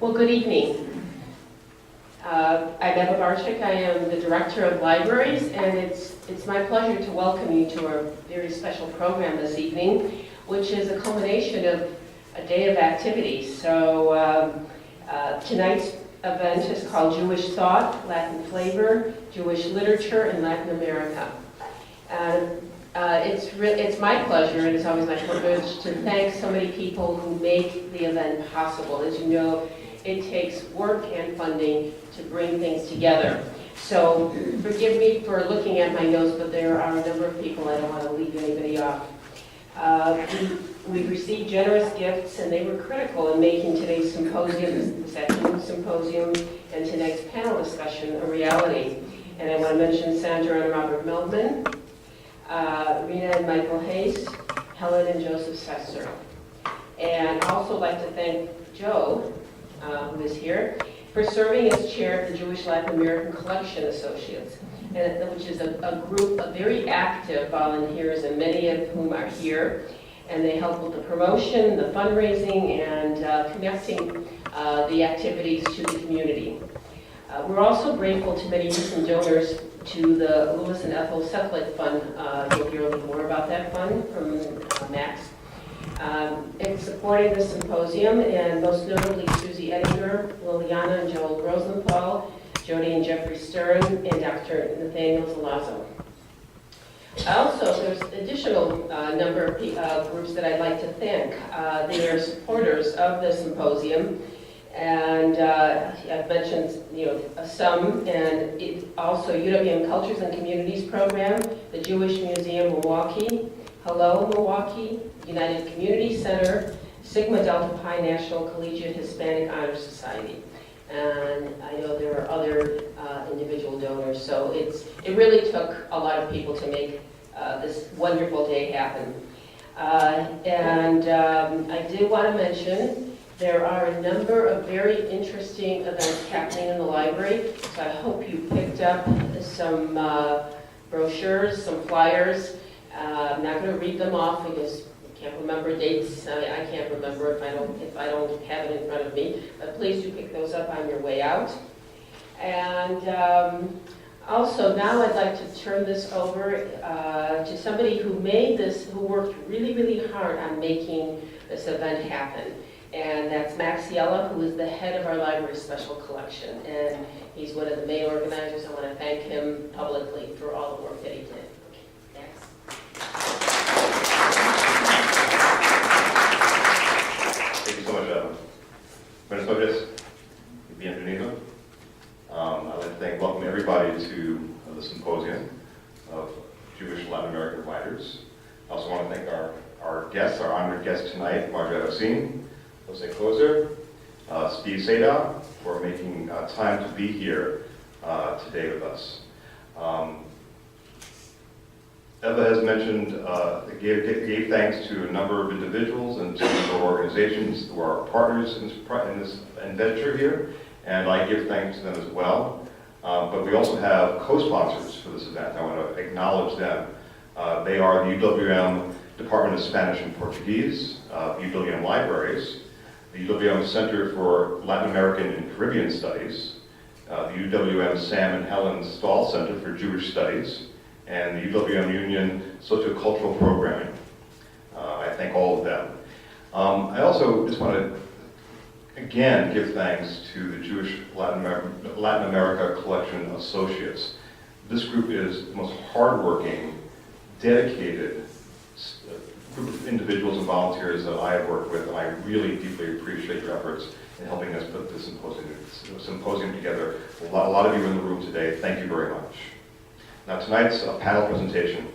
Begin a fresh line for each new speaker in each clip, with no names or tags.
Well, good evening. I'm Eva Barczyk. I am the Director of Libraries, and it's my pleasure to welcome you to our very special program this evening, which is a culmination of a day of activities. So tonight's event is called Jewish Thought, Latin Flavor, Jewish Literature in Latin America. And it's my pleasure, and it's always my privilege to thank so many people who make the event possible. As you know, it takes work and funding to bring things together. So forgive me for looking at my notes, but there are a number of people. I don't want to leave anybody off. We've received generous gifts, and they were critical in making today's symposium, this afternoon's symposium, and tonight's panel discussion a reality. And I want to mention Sandra and Robert Meldman, Rena and Michael Hayes, Helen and Joseph Sester. And I'd also like to thank Joe, who is here, for serving as chair of the Jewish Latin American Collection Associates, which is a group of very active volunteers, and many of whom are here. And they help with the promotion, the fundraising, and connecting the activities to the community. We're also grateful to many recent donors to the Louis and Ethel Sethlick Fund. You'll hear a little more about that fund from Max. It's supporting the symposium, and most notably Susie Edinger, Liliana and Joel Rosenthal, Jody and Jeffrey Stern, and Dr. Nathaniel Zalazo. Also, there's additional number of groups that I'd like to thank. They are supporters of the symposium, and I've mentioned some, and also UW Cultures and Communities Program, the Jewish Museum Milwaukee, Hello Milwaukee, United Community Center, Sigma Delta Pi National Collegiate Hispanic Honor Society. And I know there are other individual donors, so it really took a lot of people to make this wonderful day happen. I did want to mention there are a number of very interesting events happening in the library, so I hope you picked up some brochures, some flyers. I'm not going to read them off because I can't remember dates. I can't remember if I don't have it in front of me. But please do pick those up on your way out. And also now I'd like to turn this over to somebody who worked really, really hard on making this event happen. And that's Max Yella, who is the head of our library special collection. And he's one of the main organizers. I want to thank him publicly for all the work that he did.
Thank you so much, Buenas noches. Bienvenido. I'd like to welcome everybody to the symposium of Jewish Latin American writers. I also want to thank our guests, our honored guests tonight, Marjorie, Agosín, José Kozer, Steve Sadow, for making time to be here today with us. Eva has mentioned, gave thanks to a number of individuals and to our organizations who are partners in this venture here, and I give thanks to them as well. But we also have co-sponsors for this event. I want to acknowledge them. They are the UWM Department of Spanish and Portuguese, UWM Libraries, the UWM Center for Latin American and Caribbean Studies, the UWM Sam and Helen Stahl Center for Jewish Studies, and the UWM Union Sociocultural Programming. I thank all of them. I also just want to, again, give thanks to the Jewish Latin America Collection Associates. This group is the most hardworking, dedicated group of individuals and volunteers that I have worked with, and I really deeply appreciate your efforts in helping us put this symposium together. A lot of you in the room today, thank you very much. Now tonight's panel presentation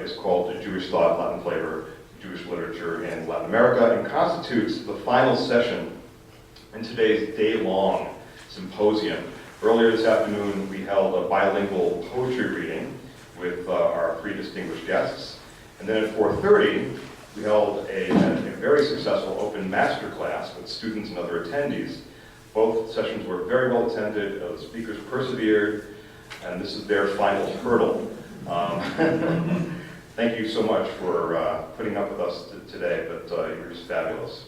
is called Jewish Thought, Latin Flavor, Jewish Literature in Latin America, and constitutes the final session in today's day-long symposium. Earlier this afternoon, we held a bilingual poetry reading with our three distinguished guests. And then at 4:30, we held a very successful open masterclass with students and other attendees. Both sessions were very well attended. The speakers persevered, and this is their final hurdle. Thank you so much for putting up with us today, but you're just fabulous.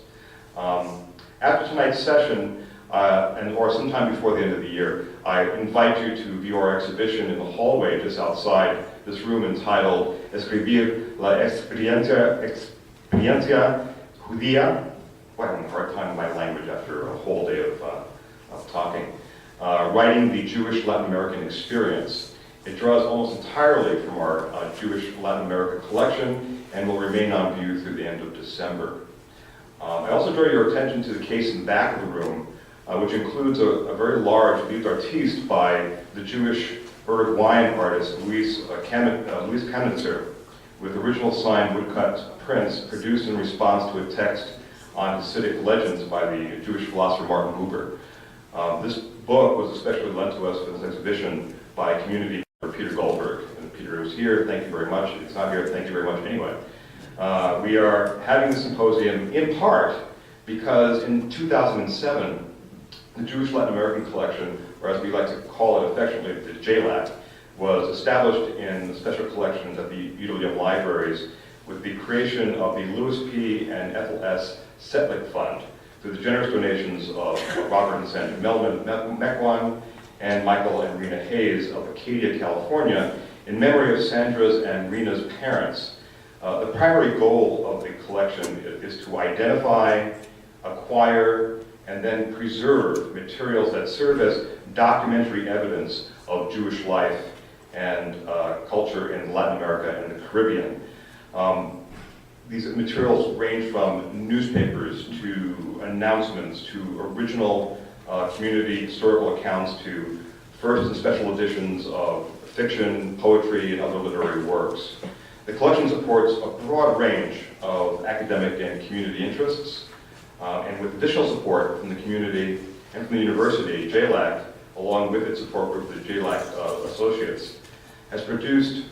After tonight's session, or sometime before the end of the year, I invite you to view our exhibition in the hallway just outside this room entitled Escribir la experiencia judía. Boy, I'm having a hard time with my language after a whole day of talking. Writing the Jewish Latin American experience. It draws almost entirely from our Jewish Latin America collection and will remain on view through the end of December. I also draw your attention to the case in the back of the room, which includes a very large livre d'artiste by the Jewish Burdick wine artist Louis Kanitzer, with original signed woodcut prints produced in response to a text on Hasidic legends by the Jewish philosopher Martin Buber. This book was especially lent to us for this exhibition by community member Peter Goldberg. And Peter is here, thank you very much. It's not here, thank you very much anyway. We are having the symposium in part because in 2007, the Jewish Latin American collection, or as we like to call it affectionately, the JLAC, was established in the special collections at the UW libraries with the creation of the Louis P. and Ethel S. Setlick Fund through the generous donations of Robert and Sandra Mequon and Michael and Rena Hayes of Acadia, California, in memory of Sandra's and Rena's parents. The primary goal of the collection is to identify, acquire, and then preserve materials that serve as documentary evidence of Jewish life and culture in Latin America and the Caribbean. These materials range from newspapers to announcements to original community historical accounts to first and special editions of fiction, poetry, and other literary works. The collection supports a broad range of academic and community interests, and with additional support from the community and from the university, JLAC, along with its support group, the JLAC Associates, has produced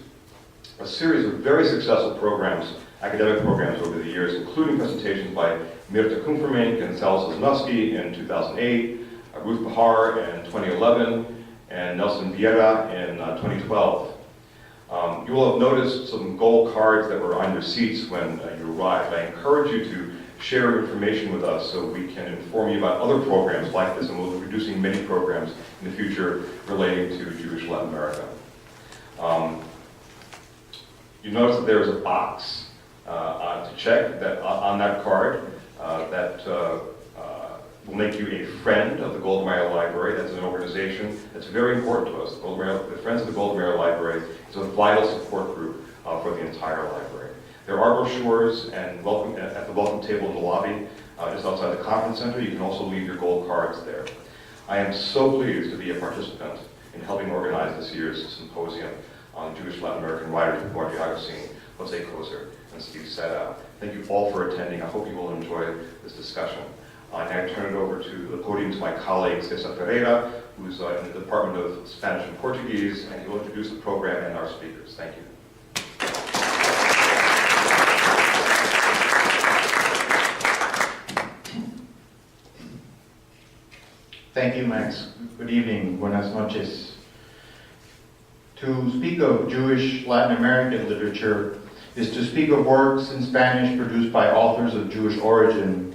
a series of very successful programs, academic programs over the years, including presentations by Mirta Kumfermink and Sal Sosnowski in 2008, Ruth Bahar in 2011, and Nelson Vieira in 2012. You will have noticed some gold cards that were on your seats when you arrived. I encourage you to share information with us so we can inform you about other programs like this, and we'll be producing many programs in the future relating to Jewish Latin America. You notice that there's a box to check that on that card that will make you a friend of the Golda Meir Library. That's an organization that's very important to us. The Friends of the Golda Meir Library is a vital support group for the entire library. There are brochures and welcome at the welcome table in the lobby, just outside the conference center. You can also leave your gold cards there. I am so pleased to be a participant in helping organize this year's symposium on Jewish Latin American writers with Marjorie, Agosín, José Kozer, and Steve Sadow. Thank you all for attending. I hope you will enjoy this discussion. I now turn it over to the podium to my colleague, Cesar Ferreira, who's in the Department of Spanish and Portuguese, and he will introduce the program and our speakers. Thank you.
Thank you, Max. Good evening. Buenas noches. To speak of Jewish Latin American literature is to speak of works in Spanish produced by authors of Jewish origin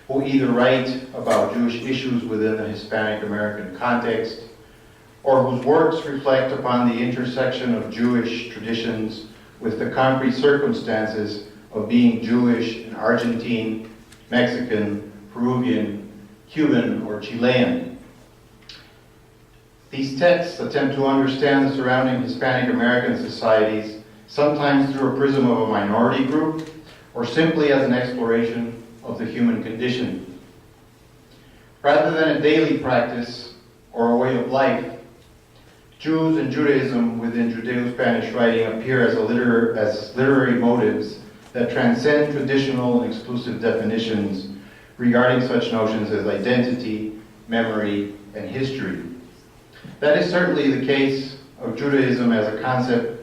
who either write about Jewish issues within a Hispanic American context or whose works reflect upon the intersection of Jewish traditions with the concrete circumstances of being Jewish in Argentine, Mexican, Peruvian, Cuban, or Chilean. These texts attempt to understand the surrounding Hispanic American societies, sometimes through a prism of a minority group, or simply as an exploration of the human condition. Rather than a daily practice or a way of life, Jews and Judaism within Judeo-Spanish writing appear as literary motives that transcend traditional and exclusive definitions regarding such notions as identity, memory, and history. That is certainly the case of Judaism as a concept,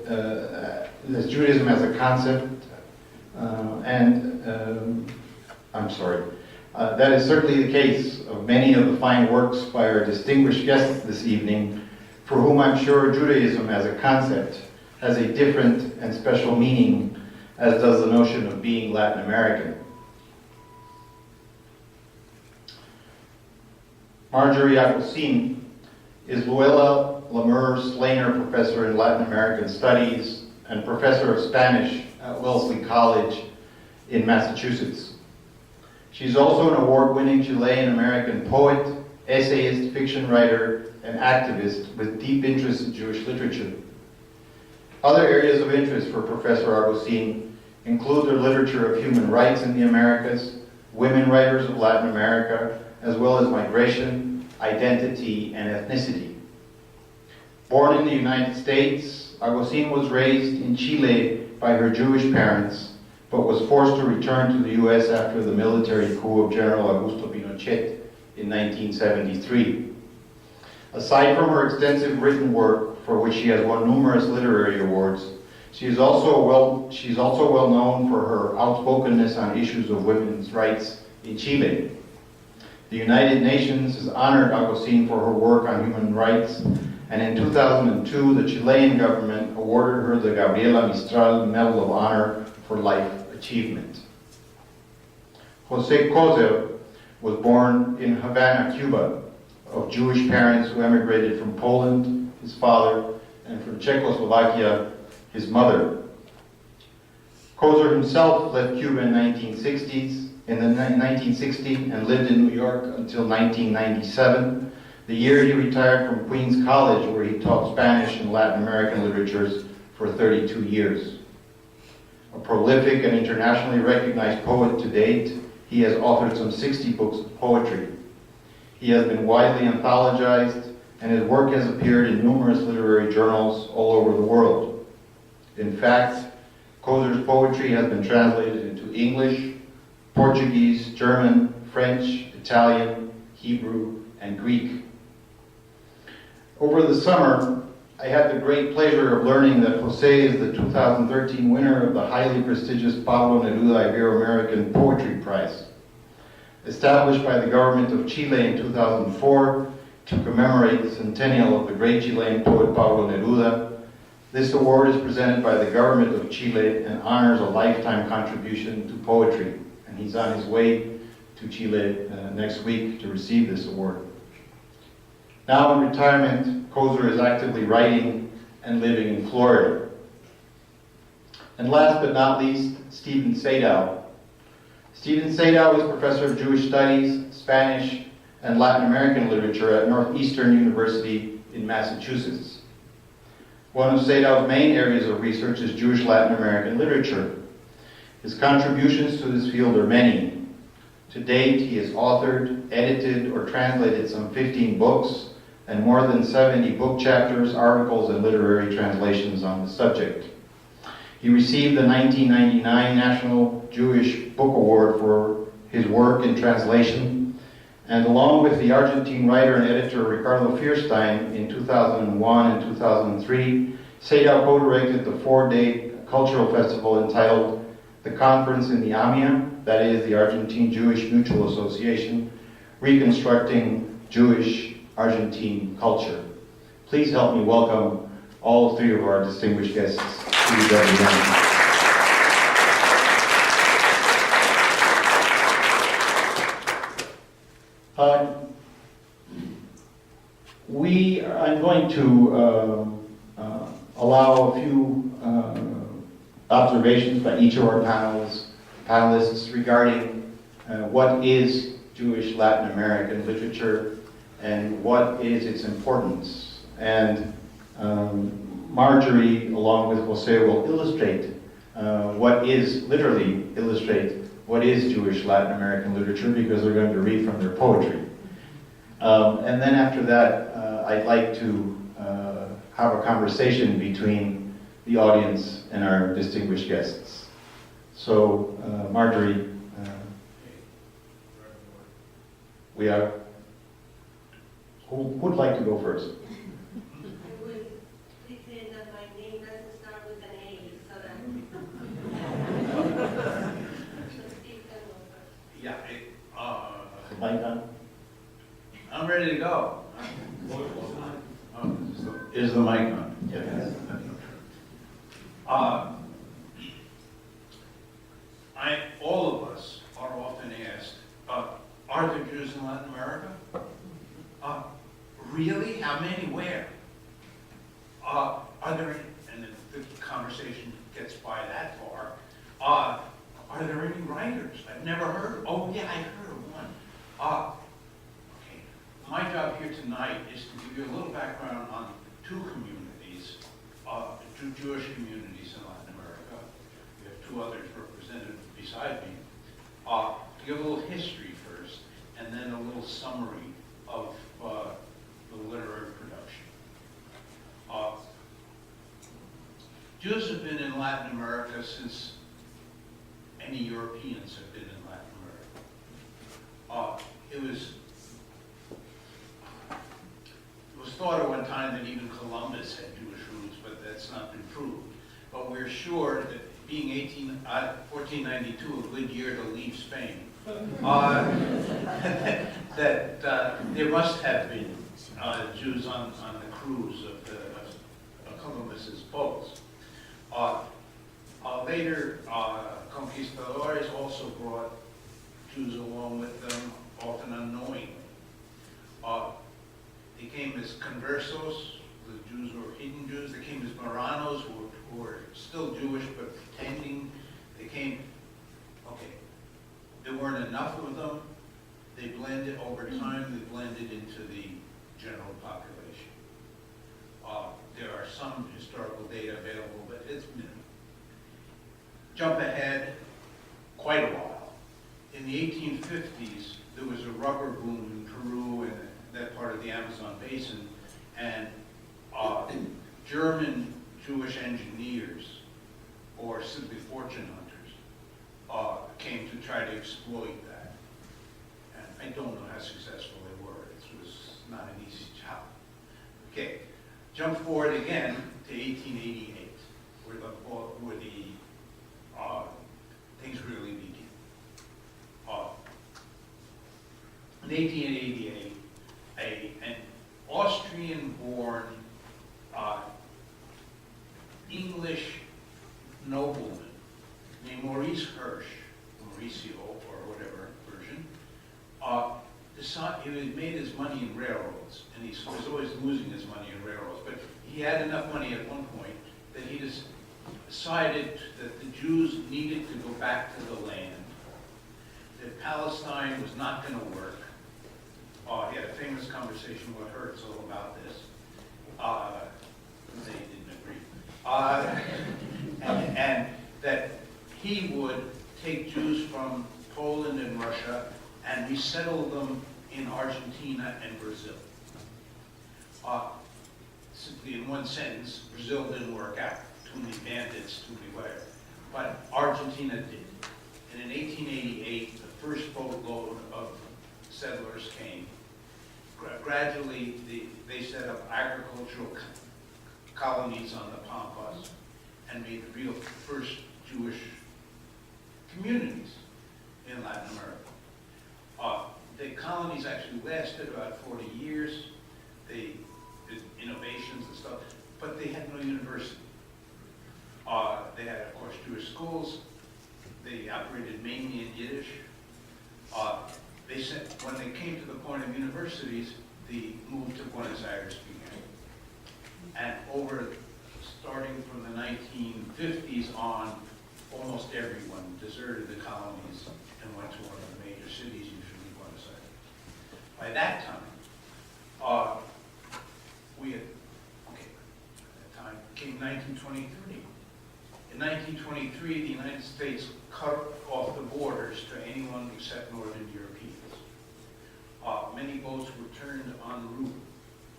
that is certainly the case of many of the fine works by our distinguished guests this evening, for whom I'm sure Judaism as a concept has a different and special meaning, as does the notion of being Latin American. Marjorie Agosín is Luella Lemur-Slainer Professor in Latin American Studies and Professor of Spanish at Wellesley College in Massachusetts. She's also an award-winning Chilean-American poet, essayist, fiction writer, and activist with deep interest in Jewish literature. Other areas of interest for Professor Agosín include the literature of human rights in the Americas, women writers of Latin America, as well as migration, identity, and ethnicity. Born in the United States, Agosín was raised in Chile by her Jewish parents, but was forced to return to the U.S. after the military coup of General Augusto Pinochet in 1973. Aside from her extensive written work, for which she has won numerous literary awards, she's also well known for her outspokenness on issues of women's rights in Chile. The United Nations has honored Agosín for her work on human rights, and in 2002, the Chilean government awarded her the Gabriela Mistral Medal of Honor for Life Achievement. José Kozer was born in Havana, Cuba, of Jewish parents who emigrated from Poland, his father, and from Czechoslovakia, his mother. Kozer himself left Cuba in the 1960 and lived in New York until 1997, the year he retired from Queens College, where he taught Spanish and Latin American literatures for 32 years. A prolific and internationally recognized poet to date, he has authored some 60 books of poetry. He has been widely anthologized, and his work has appeared in numerous literary journals all over the world. In fact, Kozer's poetry has been translated into English, Portuguese, German, French, Italian, Hebrew, and Greek. Over the summer, I had the great pleasure of learning that José is the 2013 winner of the highly prestigious Pablo Neruda Ibero-American Poetry Prize. Established by the government of Chile in 2004 to commemorate the centennial of the great Chilean poet Pablo Neruda, this award is presented by the government of Chile and honors a lifetime contribution to poetry. And he's on his way to Chile next week to receive this award. Now in retirement, Kozer is actively writing and living in Florida. And last but not least, Stephen Sadow. Stephen Sadow is Professor of Jewish Studies, Spanish, and Latin American Literature at Northeastern University in Massachusetts. One of Sadow's main areas of research is Jewish Latin American literature. His contributions to this field are many. To date, he has authored, edited, or translated some 15 books and more than 70 book chapters, articles, and literary translations on the subject. He received the 1999 National Jewish Book Award for his work in translation, and along with the Argentine writer and editor Ricardo Fierstein in 2001 and 2003, Sadow co-directed the 4-day cultural festival entitled The Conference in the AMIA, that is the Argentine Jewish Mutual Association, Reconstructing Jewish Argentine Culture. Please help me welcome all 3 of our distinguished guests to UW-Milwaukee. I'm going to allow a few observations by each of our panelists regarding what is Jewish Latin American literature and what is its importance. And Marjorie, along with José, will illustrate illustrate what is Jewish Latin American literature, because they're going to read from their poetry. And then after that, I'd like to have a conversation between the audience and our distinguished guests. So, Marjorie, we are. Who would like to go first?
I would pretend that my name doesn't start with an A, so that.
Yeah,
Mic on?
I'm ready to go. Is the mic on?
Yes.
All of us are often asked, are there Jews in Latin America? Really? How many? Where? Are there any, and the conversation gets by that far, are there any writers? I've never heard. Oh yeah, I heard of one. Okay. My job here tonight is to give you a little background on two communities, two Jewish communities in Latin America. We have two others represented beside me. To give a little history first, and then a little summary of the literary production. Jews have been in Latin America since any Europeans have been in Latin America. It was thought at one time that even Columbus had Jewish roots, but that's not been proved. But we're sure that being 1492, a good year to leave Spain, that there must have been Jews on the crews of Columbus's boats. Later, conquistadores also brought Jews along with them, often unknowingly. They came as conversos, the Jews were hidden Jews. They came as Marranos, who were still Jewish but pretending. They came, okay, there weren't enough of them. They blended over time, they blended into the general population. There are some historical data available, but it's minimal. Jump ahead quite a while. In the 1850s, there was a rubber boom in Peru and that part of the Amazon basin, and German Jewish engineers, or simply fortune hunters, came to try to exploit that. And I don't know how successful they were. It was not an easy job. Okay, jump forward again to 1888, where the things really begin. In 1888, an Austrian-born English nobleman named Maurice Hirsch, Mauricio or whatever version, he had made his money in railroads, and he was always losing his money in railroads, but he had enough money at one point that he just decided that the Jews needed to go back to the land, that Palestine was not going to work. He had a famous conversation with Herzl about this. They didn't agree. And that he would take Jews from Poland and Russia and resettle them in Argentina and Brazil. Simply in one sentence, Brazil didn't work out. Too many bandits, too many whatever. But Argentina did. And in 1888, the first boatload of settlers came. Gradually, they set up agricultural colonies on the Pampas and made the real first Jewish communities in Latin America. The colonies actually lasted about 40 years. They did innovations and stuff, but they had no university. They had, of course, Jewish schools. They operated mainly in Yiddish. When they came to the point of universities, the move to Buenos Aires began. And starting from the 1950s on, almost everyone deserted the colonies and went to one of the major cities, usually Buenos Aires. By that time, came 1923. In 1923, the United States cut off the borders to anyone except Northern Europeans. Many boats were turned en route.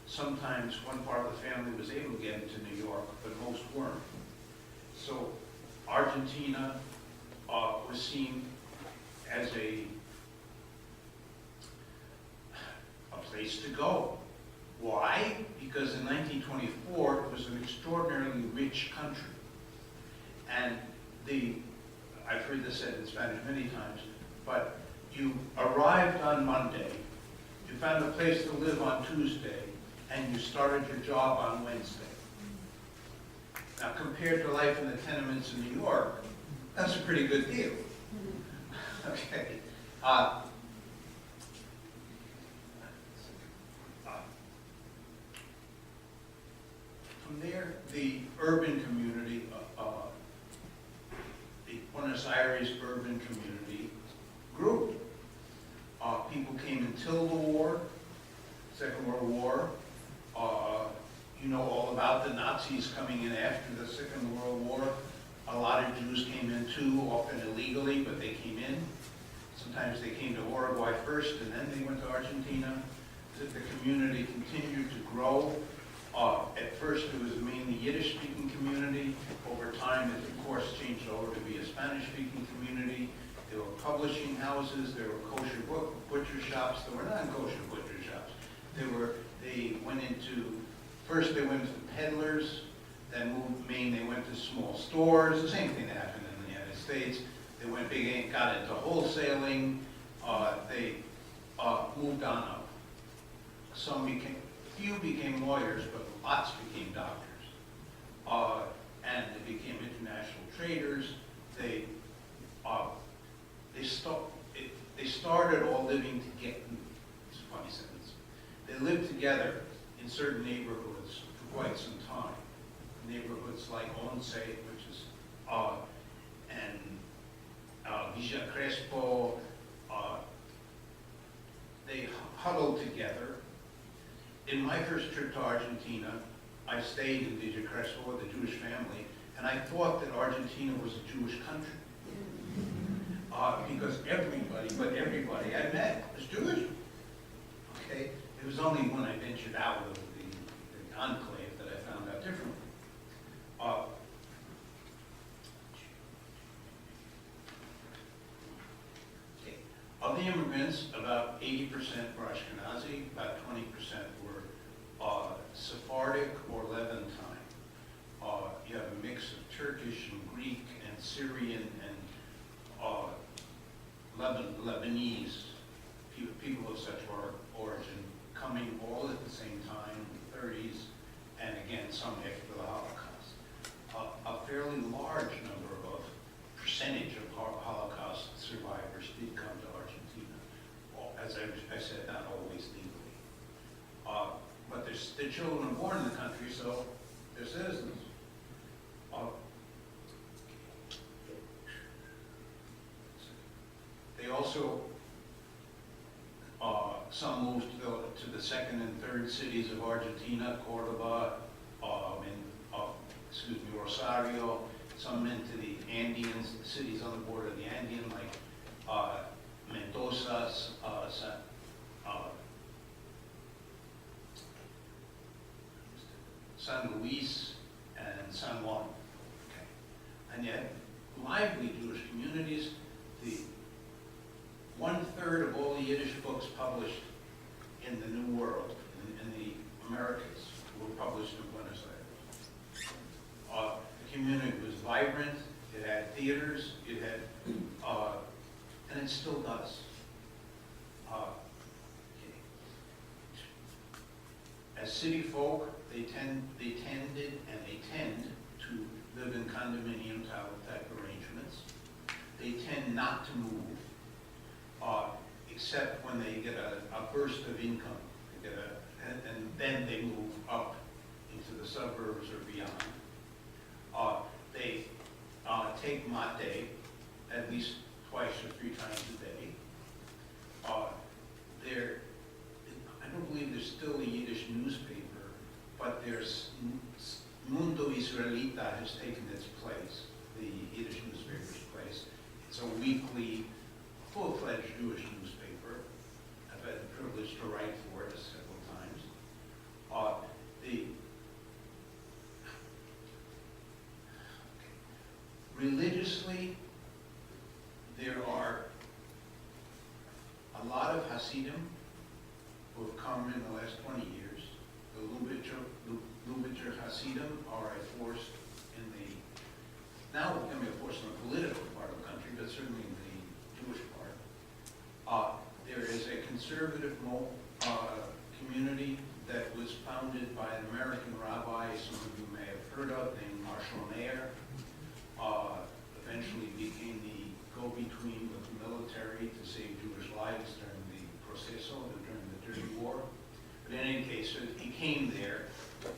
Sometimes one part of the family was able to get into New York, but most weren't. So Argentina was seen as a place to go. Why? Because in 1924, it was an extraordinarily rich country. And I've heard this said in Spanish many times, but you arrived on Monday, you found a place to live on Tuesday, and you started your job on Wednesday. Now, compared to life in the tenements in New York, that's a pretty good deal. Okay. urban community, the Buenos Aires urban community grew. People came until the war, Second World War. You know all about the Nazis coming in after the Second World War. A lot of Jews came in too, often illegally, but they came in. Sometimes they came to Uruguay first, and then they went to Argentina. The community continued to grow. At first, it was mainly Yiddish-speaking community. Over time, it, of course, changed over to be a Spanish-speaking community. There were publishing houses. There were kosher butcher shops. There were non-kosher butcher shops. First they went to peddlers, then moved Maine, they went to small stores, the same thing that happened in the United States. They got into wholesaling, they moved on up. Few became lawyers, but lots became doctors. And they became international traders. They started all living together. It's a funny sentence. They lived together in certain neighborhoods for quite some time. Neighborhoods like Once, which is, and Villa Crespo, they huddled together. In my first trip to Argentina, I stayed in Villa Crespo with a Jewish family, and I thought that Argentina was a Jewish country. Because everybody I met was Jewish. Okay? It was only when I ventured out of the enclave that I found out differently. Okay. Of the immigrants, about 80% were Ashkenazi, about 20% were Sephardic or Levantine. You have a mix of Turkish and Greek and Syrian and Lebanese, people of such origin, coming all at the same time in the 30s, and again, some after the Holocaust. A fairly large number of percentage of Holocaust survivors did come to Argentina. As I said, not always legally. But the children are born in the country, so they're citizens. They also, some moved to the second and third cities of Argentina, Cordoba, Rosario. Some went to the Andeans, the cities on the border of the Andean, like Mendoza, San Luis, and San Juan. Okay. And yet, lively Jewish communities. The 1/3 of all the Yiddish books published in the New World, in the Americas, were published in Buenos Aires. The community was vibrant, it had theaters, it had, and it still does. As city folk, they tended and they tend to live in condominium type arrangements. They tend not to move, except when they get a burst of income. And then they move up into the suburbs or beyond. They take mate at least twice or 3 times a day. I don't believe there's still a Yiddish newspaper, but there's Mundo Israelita has taken its place, the Yiddish newspaper's place. It's a weekly, full-fledged Jewish newspaper. I've had the privilege to write for it several times. Religiously, there are a lot of Hasidim who have come in the last 20 years. The Lubitcher Hasidim are a force in now becoming a force in the political part of the country, but certainly in the Jewish part. There is a conservative community that was founded by an American rabbi, some of you may have heard of, named Meir. Eventually became the go-between with the military to save Jewish lives during the proceso, during the Dirty War. But in any case, he came there.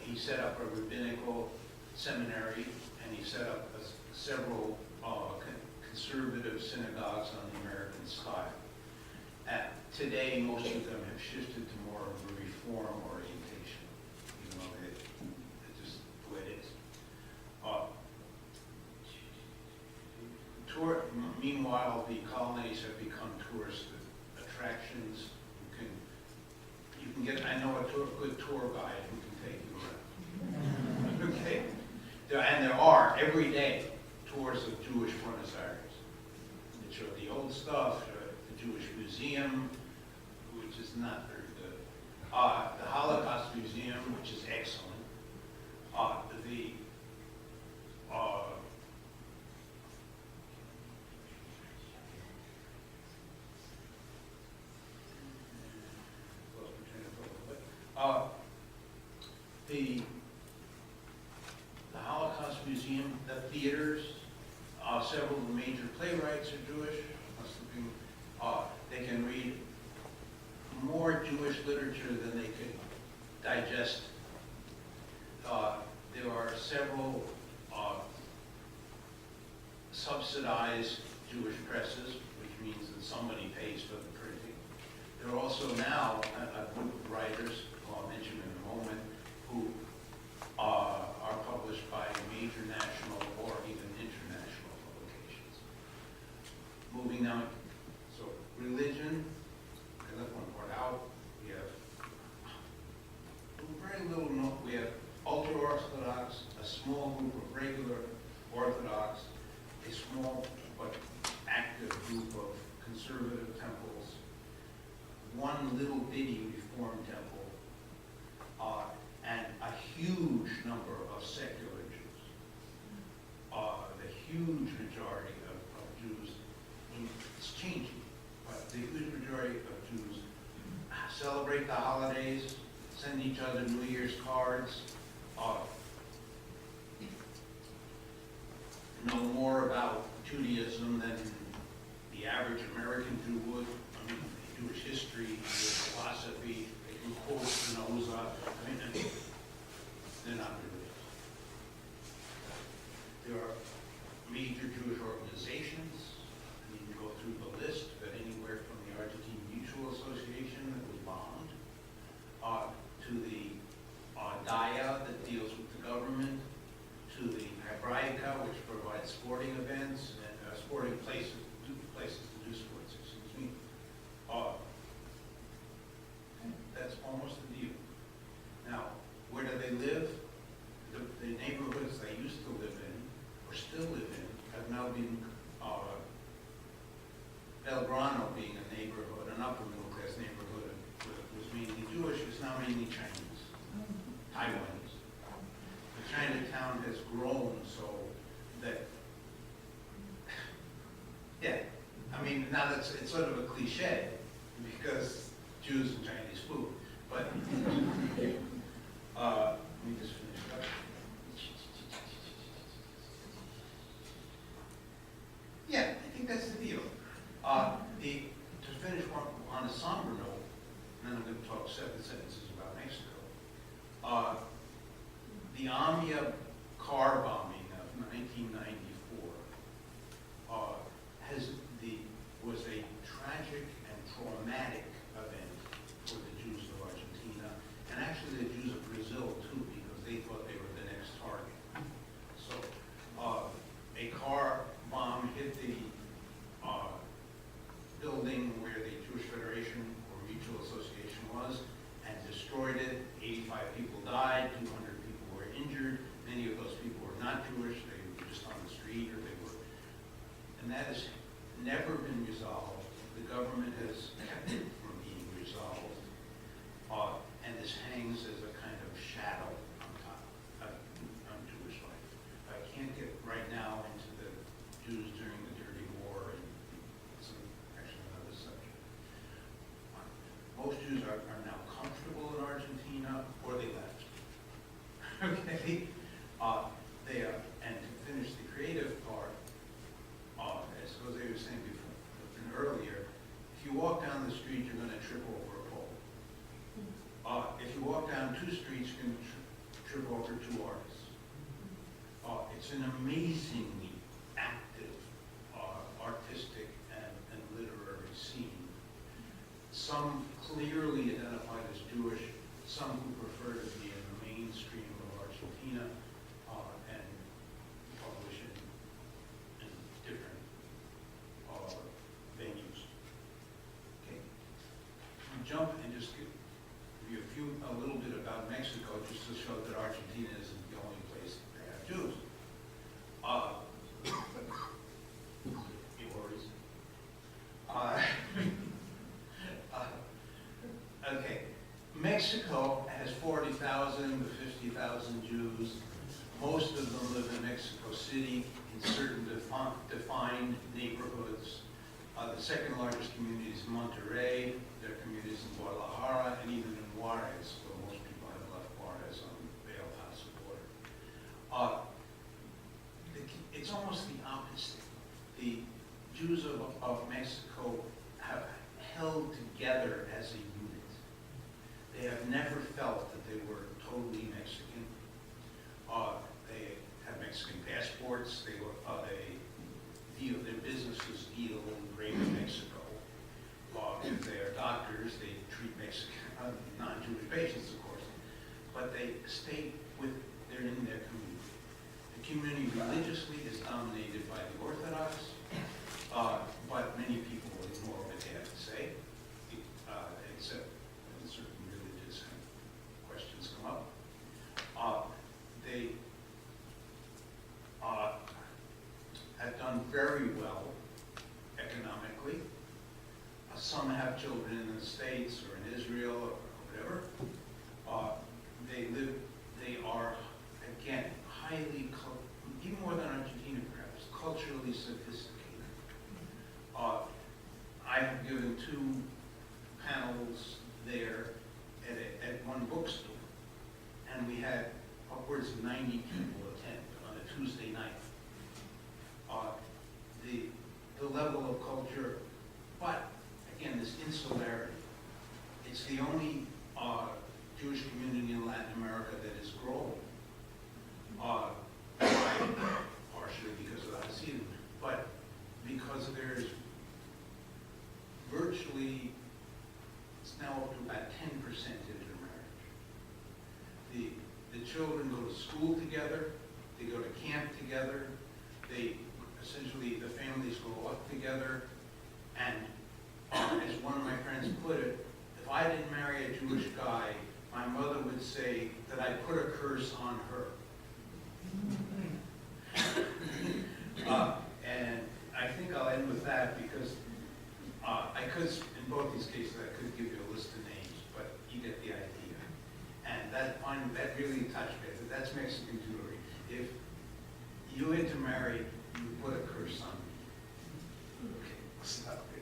He set up a rabbinical seminary, and he set up several conservative synagogues on the American style. Today, most of them have shifted to more of a reform orientation, even though it's just the way it is. Meanwhile, the colonies have become tourist attractions. You can get, I know a good tour guide who can take you around. Okay? And there are, every day, tours of Jewish Buenos Aires. They show the old stuff, the Jewish Museum, which is not very good. The Holocaust Museum, which is excellent. The Holocaust Museum, the theaters, several of the major playwrights are Jewish. They can read more Jewish literature than they could digest. There are several subsidized Jewish presses, which means that somebody pays for the printing. There are also now a group of writers, who I'll mention in a moment, who are published by major national or even international publications. Moving on, so religion, I left one part out. We have very little, we have ultra-Orthodox, a small group of regular Orthodox, a small but active group of conservative temples, one little bitty Reform temple, and a huge number of secular Jews. The huge majority of Jews, it's changing, but the huge majority of Jews celebrate the holidays, send each other New Year's cards, know more about Judaism than the average American Jew would. I mean, Jewish history, Jewish philosophy, they can quote Spinoza. I mean, they're not religious. There are major Jewish organizations. I mean, you go through the list, but anywhere from the Argentine Mutual Association that was bombed, to the DAIA that deals with the government, to the Hebraica, which provides sporting events and sporting places to do sports, excuse me. That's almost the deal. Now, where do they live? The neighborhoods they used to live in, or still live in, have now been, Belgrano being a neighborhood, an upper middle class neighborhood, was mainly Jewish, is now mainly Chinese, Taiwanese. The Chinatown has grown so that, yeah, I mean, now that's, it's sort of a cliche, because Jews and Chinese food, but, let me just finish up. Yeah, I think that's the deal. To finish on a somber note, and then I'm going to talk 7 sentences about Mexico. The Amia car bombing of 1994 was a tragic and traumatic event for the Jews of Argentina, and actually the Jews of Brazil too, because they thought they were the next target. So a car bomb hit the building where the Jewish Federation or Mutual Association was and destroyed it. 85 people died, 200 people were injured. Many of those people were not Jewish, they were just on the street, or they were, and that has never been resolved. The government has kept it from being resolved, and this hangs as a kind of shadow on top on Jewish life. I can't get right now into the Jews during the Dirty War and some, actually another subject. Most Jews are now comfortable in Argentina, or they left. Okay? They are, and to finish the creative part, as Jose was saying before, earlier, if you walk down the street, you're going to trip over a pole. If you walk down 2 streets, you're going to trip over 2 artists. It's an amazingly active artistic and literary scene. Some clearly identified as Jewish, some who prefer to be in the mainstream of Argentina and publish in different venues. Okay. We jump and just give you a little bit about Mexico, just to show that Argentina isn't the only place that they have Jews. Your worries. Okay, Mexico has 40,000 to 50,000 Jews. Most of them live in Mexico City in certain defined neighborhoods. The second largest community is Monterrey. There are communities in Guadalajara and even in Juarez, though most people have left Juarez on the Bail-Paso border. It's almost the opposite. The Jews of Mexico have held together as a unit. They have never felt that they were totally Mexican. They have Mexican passports. They deal, their businesses deal in Greater Mexico. If they are doctors, they treat Mexican, non-Jewish patients, of course. But they stay they're in their community. The community religiously is dominated by the Orthodox, but many people will ignore what they have to say, except when certain religious questions come up. They have done very well economically. Some have children in the States or in Israel or whatever. They are, again, highly, even more than Argentina perhaps, culturally sophisticated. I have given 2 panels there at one bookstore, and we had upwards of 90 people attend on a Tuesday night. The level of culture, but again, this insularity. It's the only Jewish community in Latin America that is growing, partially because of Agosín, but because there's virtually, it's now up to about 10% intermarriage. The children go to school together, they go to camp together, essentially the families grow up together, and as one of my friends put it, if I didn't marry a Jewish guy, my mother would say that I put a curse on her. And I think I'll end with that because I could, in both these cases, I could give you a list of names, but you get the idea. And that really touched me. That's Mexican Jewry. If you intermarry, you put a curse on me. Okay, I'll stop there.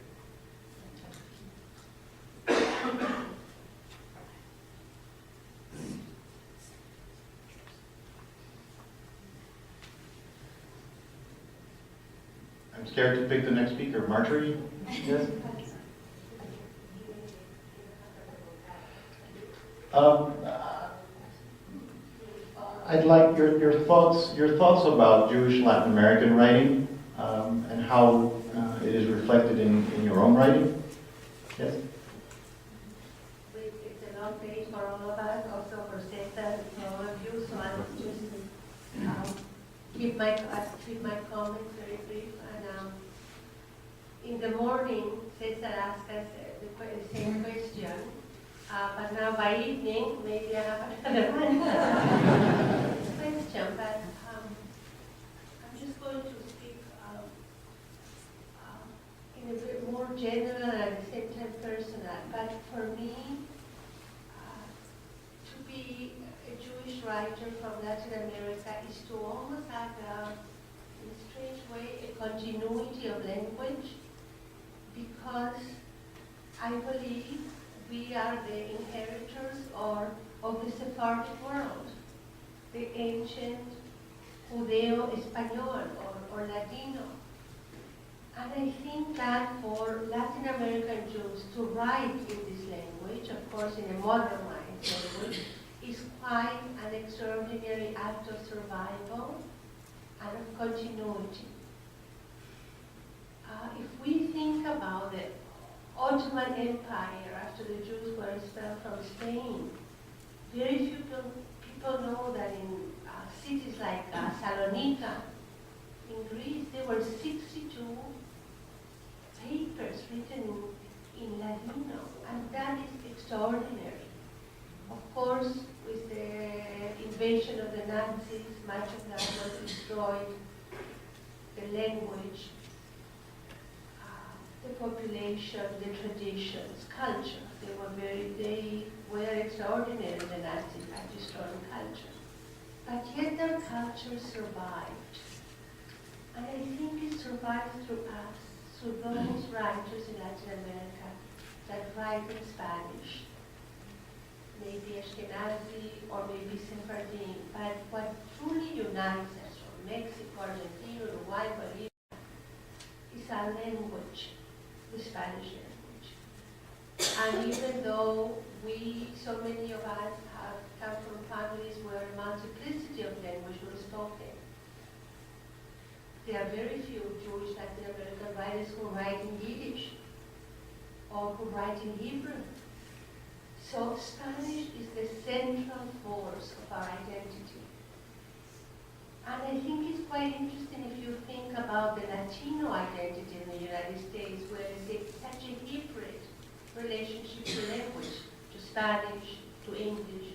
I'm scared to pick the next speaker. Marjorie? Yes? I'd like your thoughts about Jewish Latin American writing and how it is reflected in your own writing. Yes?
It's a long page for all of us, also for Cesar and for all of you, so I'll just keep my comments very brief. And in the morning, Cesar asked us the same question, but now by evening, maybe I have another question, but I'm just going to speak in a bit more general and at the same time personal. But for me, to be a Jewish writer from Latin America is to almost have, in a strange way, a continuity of language, because I believe we are the inheritors of the Sephardic world, the ancient Judeo-Espanol or Latino. And I think that for Latin American Jews to write in this language, of course in a modernized language, is quite an extraordinary act of survival and of continuity. If we think about the Ottoman Empire after the Jews were expelled from Spain, very few people know that in cities like Salonika, in Greece, there were 62 papers written in Ladino, and that is extraordinary. Of course, with the invasion of the Nazis, much of that was destroyed. The language, the population, the traditions, culture. They were extraordinary, the Nazis, at destroying culture. But yet their culture survived. And I think it survived through us, through those writers in Latin America that write in Spanish, maybe Ashkenazi or maybe Sephardim. But what truly unites us from Mexico, Argentina, Uruguay, Bolivia, is our language, the Spanish language. And even though so many of us have come from families where a multiplicity of language was spoken, there are very few Jewish Latin American writers who write in Yiddish or who write in Hebrew. So Spanish is the central force of our identity. And I think it's quite interesting if you think about the Latino identity in the United States, where it's such a hybrid relationship to language, to Spanish, to English,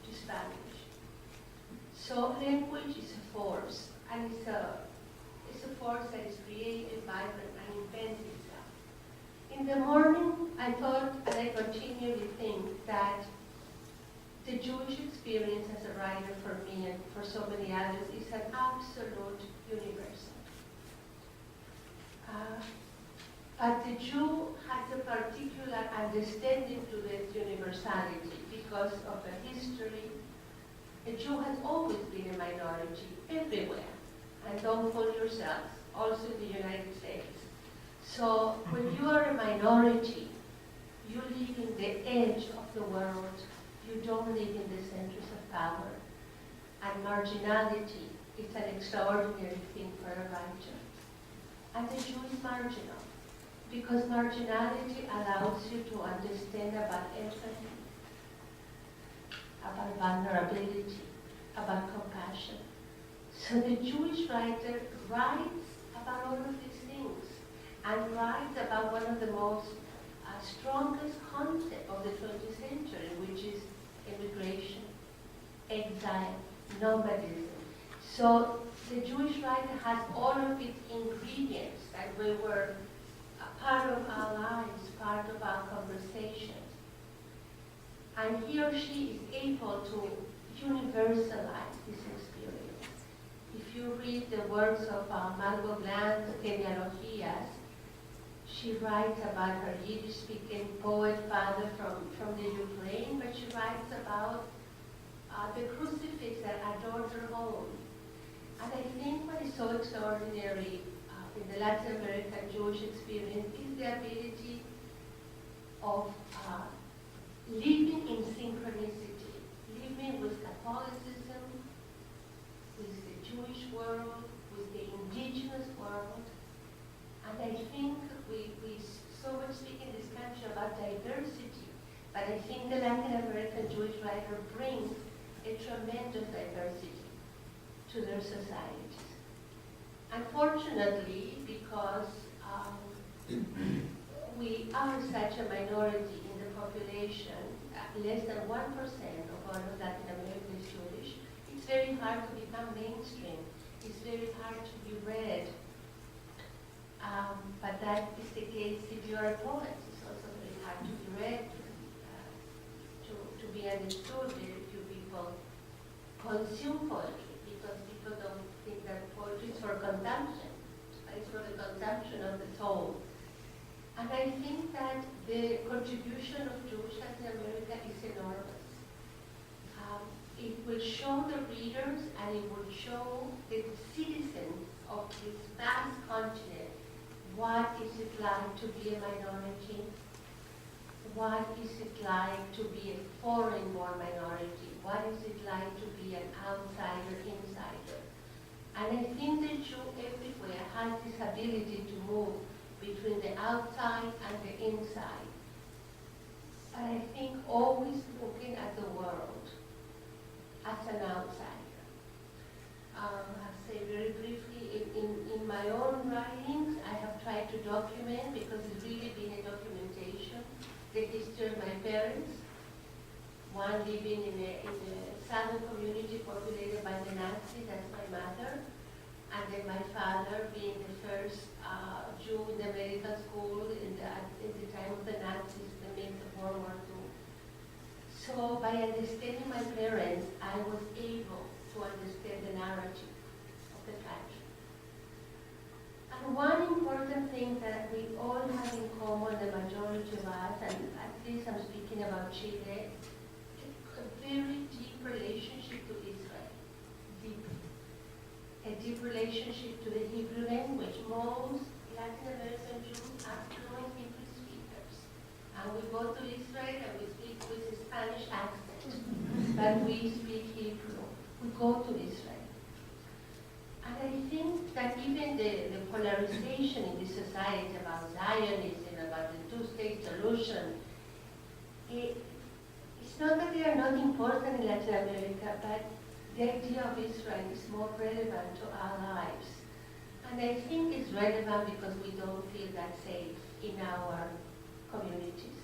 to Spanish. So language is a force, and it's a force that is creative, vibrant, and invents itself. In the morning, I thought, and I continually think, that the Jewish experience as a writer for me and for so many others is an absolute universal. But the Jew has a particular understanding to this universality because of a history. The Jew has always been a minority everywhere. And don't fool yourselves, also in the United States. So when you are a minority, you live in the edge of the world. You don't live in the centers of power. And marginality is an extraordinary thing for a writer. And the Jew is marginal, because marginality allows you to understand about empathy, about vulnerability, about compassion. So the Jewish writer writes about all of these things, and writes about one of the most strongest concepts of the 20th century, which is immigration, exile, nomadism. So the Jewish writer has all of its ingredients that we were a part of our lives, part of our conversations. And he or she is able to universalize this experience. If you read the works of Margot Glant's Genealogías, she writes about her Yiddish-speaking poet father from the Ukraine, but she writes about the crucifix that adorned her home. And I think what is so extraordinary in the Latin American Jewish experience is the ability of living in synchronicity, living with Catholicism, with the Jewish world, with the indigenous world. And I think we so much speak in this country about diversity, but I think the Latin American Jewish writer brings a tremendous diversity to their societies. Unfortunately, because we are such a minority in the population, less than 1% of all of Latin America is Jewish, it's very hard to become mainstream. It's very hard to be read. But that is the case if you are a poet. It's also very hard to be read, to be understood. Very few people consume poetry because people don't think that poetry is for consumption, but it's for the consumption of the soul. And I think that the contribution of Jewish Latin America is enormous. It will show the readers and it will show the citizens of this vast continent what is it like to be a minority, what is it like to be a foreign-born minority, what is it like to be an outsider, insider. And I think the Jew everywhere has this ability to move between the outside and the inside. But I think always looking at the world as an outsider. I'll say very briefly, in my own writings, I have tried to document, because it's really been a documentation, the history of my parents. One living in a Sadow community populated by the Nazis, that's my mother. And then my father being the first Jew in the medical school at the time of the Nazis, the midst of World War II. So by understanding my parents, I was able to understand the narrative of the country. And one important thing that we all have in common, the majority of us, and at least I'm speaking about Chile, a very deep relationship to Israel. A deep relationship to the Hebrew language. Most Latin American Jews are fluent Hebrew speakers. And we go to Israel and we speak with a Spanish accent, but we speak Hebrew. We go to Israel. And I think that even the polarization in the society about Zionism, about the two-state solution, it's not that they are not important in Latin America, but the idea of Israel is more relevant to our lives. And I think it's relevant because we don't feel that safe in our communities.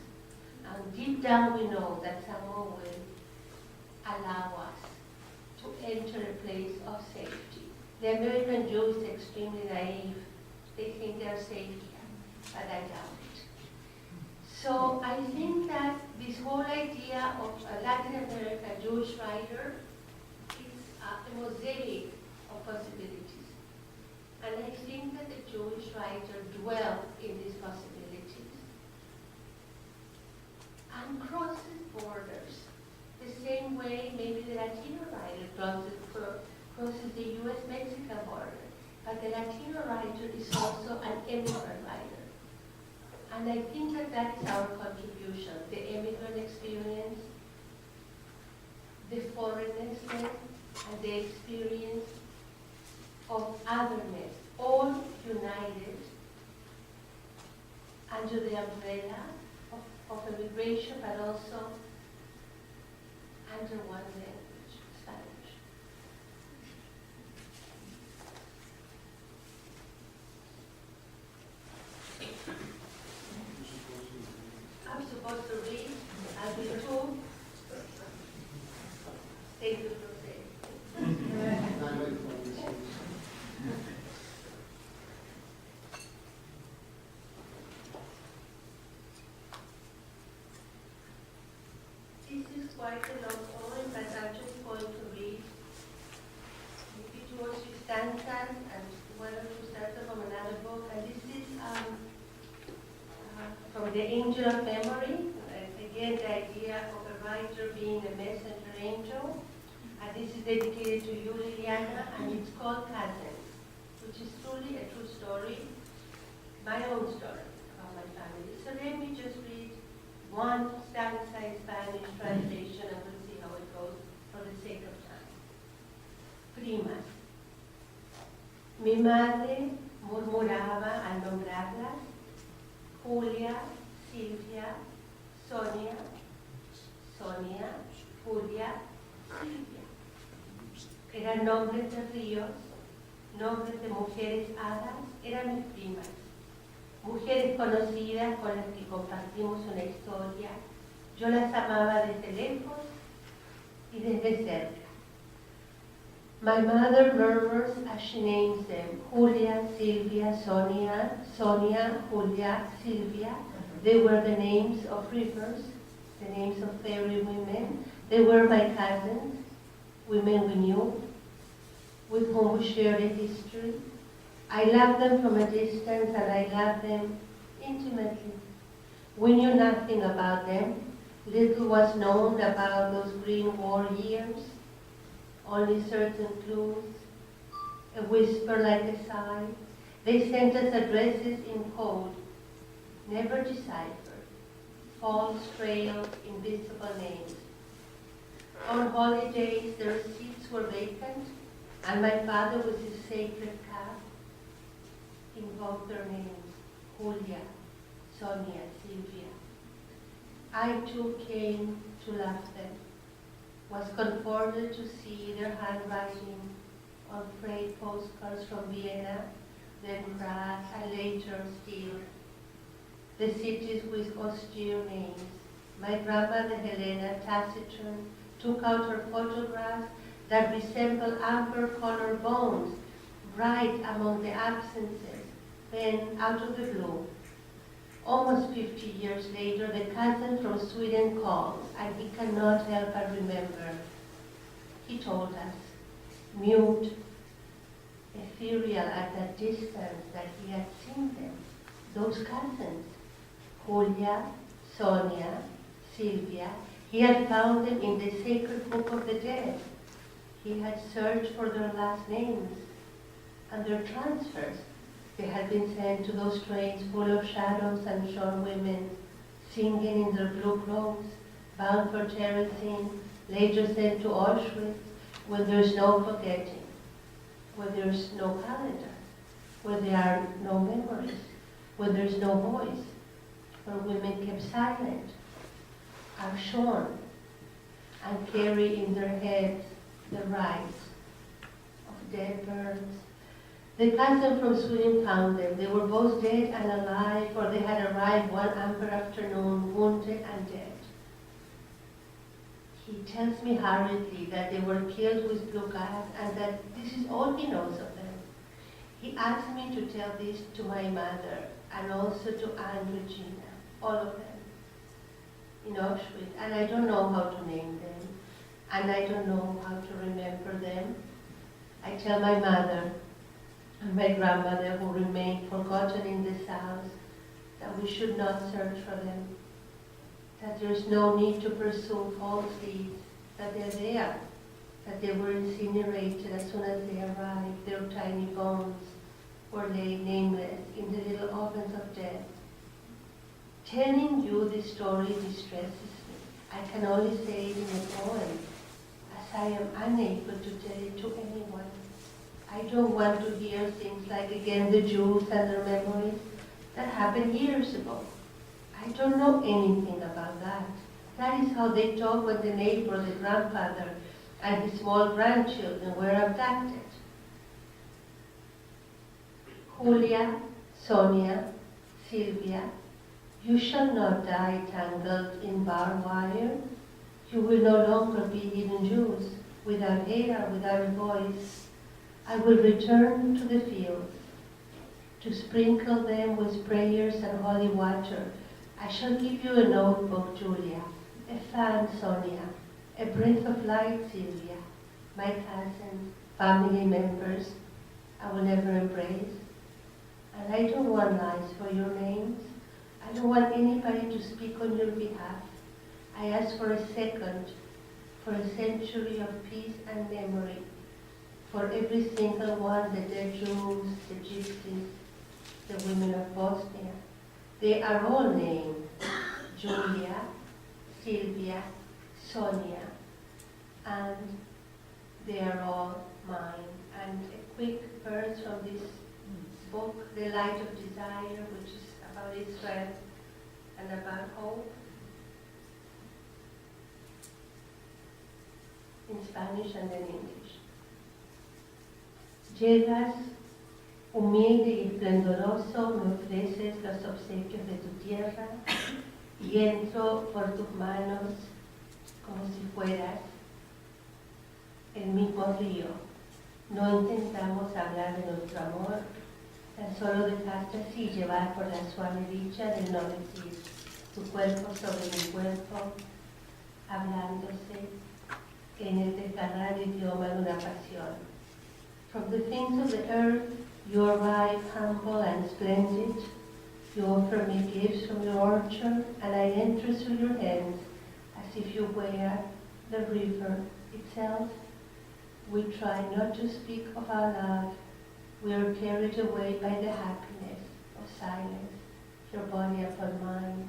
And deep down we know that someone will allow us to enter a place of safety. The American Jew is extremely naive. They think they're safe here, but I doubt it. So I think that this whole idea of a Latin American Jewish writer is a mosaic of possibilities. And I think that the Jewish writer dwells in these possibilities and crosses borders the same way maybe the Latino writer crosses the US-Mexican border. But the Latino writer is also an immigrant writer. And I think that that is our contribution, the immigrant experience, the foreignness, and the experience of otherness, all united under the umbrella of immigration, but also under one language, Spanish. I'm supposed to read, I'll be told. Thank you, José. This is quite a long poem, but I'm just going to read maybe 2 or 3 stanzas and 1 or 2 stanzas from another book. And this is from The Angel of Memory. Again, the idea of a writer being a messenger angel. And this is dedicated to you, Liliana, and it's called Cousins, which is truly a true story, my own story about my family. So let me just read 1 stanza in Spanish translation, and we'll see how it goes for the sake of time. Primas. Mi madre murmuraba al nombrarlas: Julia, Silvia, Sonia, Julia, Silvia. Eran nombres de ríos, nombres de mujeres hadas, eran mis primas. Mujeres conocidas con las que compartimos una historia. Yo las amaba desde lejos y desde cerca. My mother murmurs as she names them: Julia, Silvia, Sonia, Julia, Silvia. They were the names of rivers, the names of fairy women. They were my cousins, women we knew, with whom we shared a history. I loved them from a distance, and I loved them intimately. We knew nothing about them. Little was known about those green war years. Only certain clues, a whisper like a sigh. They sent us addresses in code, never deciphered, false trails, invisible names. On holidays, their seats were vacant. And my father, with his sacred calf, invoked their names, Julia, Sonia, Sylvia. I too came to love them, was comforted to see their handwriting on frayed postcards from Vienna, then Prague, and later steel. The cities with austere names. My grandmother Helena, taciturn, took out her photographs that resemble amber-colored bones, bright among the absences, then out of the blue. Almost 50 years later, the cousin from Sweden calls, and he cannot help but remember. He told us, mute, ethereal at that distance, that he had seen them, those cousins, Julia, Sonia, Sylvia. He had found them in the sacred book of the dead. He had searched for their last names and their transfers. They had been sent to those trains full of shadows and shorn women, singing in their blue clothes, bound for Terezin, later sent to Auschwitz, where there's no forgetting, where there's no calendar, where there are no memories, where there's no voice, where women kept silent, are shorn, and carry in their heads the rites of dead birds. The cousin from Sweden found them. They were both dead and alive, for they had arrived one amber afternoon, wounded and dead. He tells me hurriedly that they were killed with blue gas and that this is all he knows of them. He asked me to tell this to my mother and also to Aunt Regina, all of them, in Auschwitz, and I don't know how to name them, and I don't know how to remember them. I tell my mother and my grandmother, who remained forgotten in the South, that we should not search for them, that there's no need to pursue false leads, that they're there, that they were incinerated as soon as they arrived. Their tiny bones were laid nameless in the little ovens of death. Telling you this story distresses me. I can only say it in a poem, as I am unable to tell it to anyone. I don't want to hear things like, again, the Jews and their memories. That happened years ago. I don't know anything about that. That is how they talk when the neighbor, the grandfather, and his small grandchildren were abducted. Julia, Sonia, Sylvia, you shall not die tangled in barbed wire. You will no longer be hidden Jews, without hair, without a voice. I will return to the fields, to sprinkle them with prayers and holy water. I shall give you a notebook, Julia, a fan, Sonia, a breath of light, Sylvia, my cousins, family members I will never embrace. And I don't want lies for your names. I don't want anybody to speak on your behalf. I ask for a second, for a century of peace and memory, for every single one, the dead Jews, the gypsies, the women of Bosnia. They are all named Julia, Sylvia, Sonia, and they are all mine. And a quick verse from this book, The Light of Desire, which is about Israel and about hope, in Spanish and then English. Llegas, humilde y esplendoroso, me ofreces los obsequios de tu tierra y entro por tus manos como si fueras el mismo río. No intentamos hablar de nuestro amor, tan solo dejaste así llevar por la suave dicha de no decir tu cuerpo sobre mi cuerpo, hablándose en el desgarrado idioma de una pasión. From the things of the earth, you arrive humble and splendid. You offer me gifts from your orchard, and I enter through your hands as if you were the river itself. We try not to speak of our love. We are carried away by the happiness of silence, your body upon mine,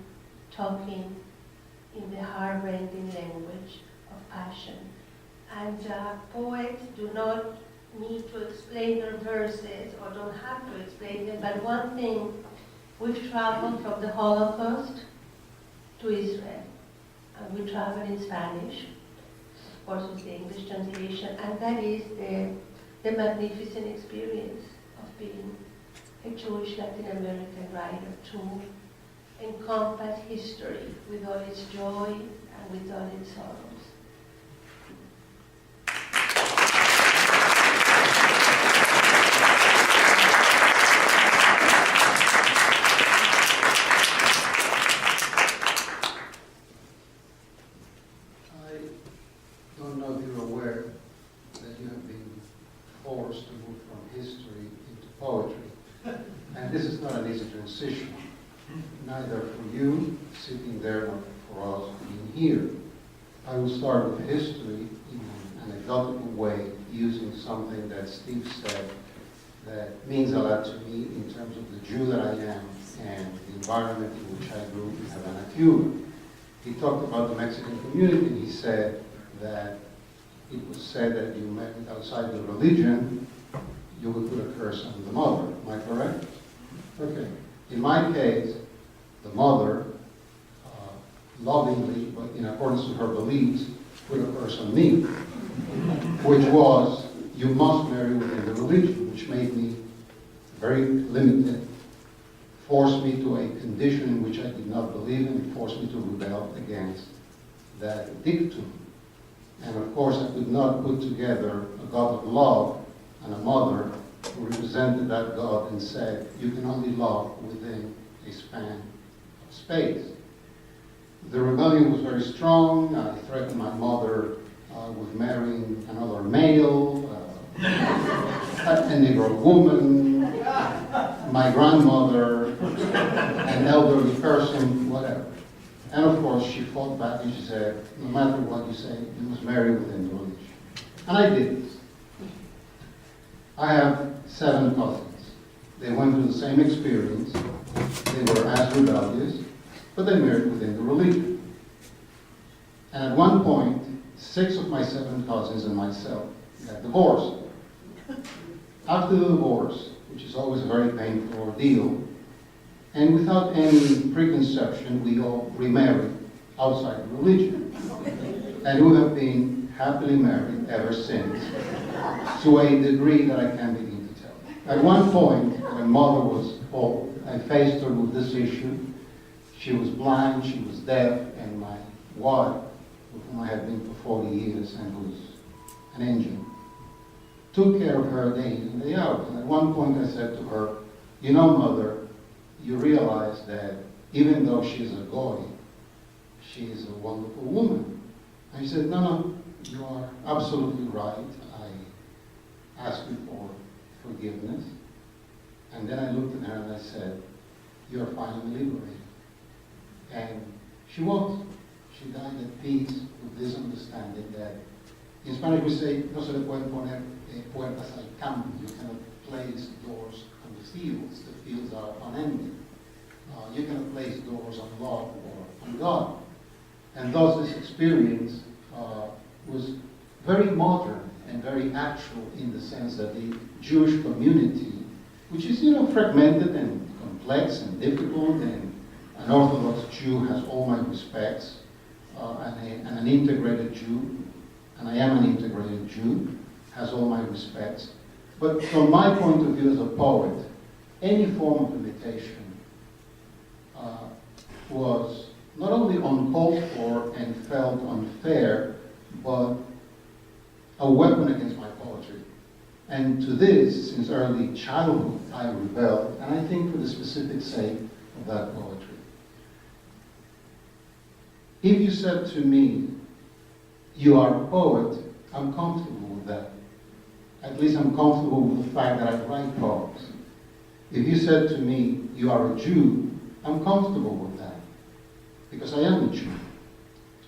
talking in the heart-rending language of passion. And poets do not need to explain their verses or don't have to explain them, but one thing, we've traveled from the Holocaust to Israel, and we traveled in Spanish, of course with the English translation, and that is the magnificent experience of being a Jewish Latin American writer to encompass history with all its joy and with all its sorrows.
I don't know if you're aware that you have been forced to move from history into poetry. And this is not an easy transition, neither for you sitting there nor for us being here. I will start with history in an anecdotal way, using something that Steve said that means a lot to me in terms of the Jew that I am and the environment in which I grew in Havana, Cuba. He talked about the Mexican community, and he said that it was said that you married outside the religion, you would put a curse on the mother. Am I correct? Okay. In my case, the mother, lovingly, but in accordance with her beliefs, put a curse on me, which was, you must marry within the religion, which made me very limited, forced me to a condition in which I did not believe in, and forced me to rebel against that dictum. And of course, I could not put together a God of love and a mother who represented that God and said, you can only love within a span of space. The rebellion was very strong. I threatened my mother with marrying another male, a Negro woman, my grandmother, an elderly person, whatever. And of course, she fought back and she said, no matter what you say, you must marry within the religion. And I did this. I have 7 cousins. They went through the same experience. They were as rebellious, but they married within the religion. And at one point, 6 of my 7 cousins and myself got divorced. After the divorce, which is always a very painful ordeal, and without any preconception, we all remarried outside the religion. And we have been happily married ever since, to a degree that I can't begin to tell. At one point, when mother was old, I faced her with this issue. She was blind, she was deaf, and my wife, with whom I had been for 40 years and who was an angel, took care of her day in, day out. And at one point I said to her, you know, mother, you realize that even though she's a goy, she is a wonderful woman. And she said, no, you are absolutely right. I ask you for forgiveness. And then I looked at her and I said, you're finally liberated. And she was. She died at peace with this understanding that, in Spanish we say, no se le pueden poner puertas al campo. You cannot place doors on the fields. The fields are unending. You cannot place doors on love or on God. And thus this experience was very modern and very actual in the sense that the Jewish community, which is, fragmented and complex and difficult, and an Orthodox Jew has all my respects, and an integrated Jew, and I am an integrated Jew, has all my respects. But from my point of view as a poet, any form of imitation was not only uncalled for and felt unfair, but a weapon against my poetry. And to this, since early childhood, I rebelled, and I think for the specific sake of that poetry. If you said to me, you are a poet, I'm comfortable with that. At least I'm comfortable with the fact that I write poems. If you said to me, you are a Jew, I'm comfortable with that, because I am a Jew.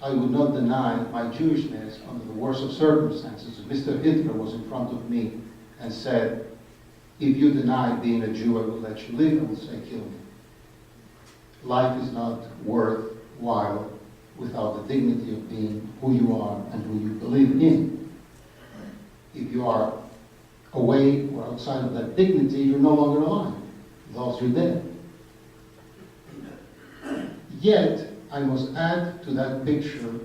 I would not deny my Jewishness under the worst of circumstances. If Mr. Hitler was in front of me and said, if you deny being a Jew, I will let you live, I would say, kill me. Life is not worthwhile without the dignity of being who you are and who you believe in. If you are away or outside of that dignity, you're no longer alive. Thus, you're dead. Yet, I must add to that picture,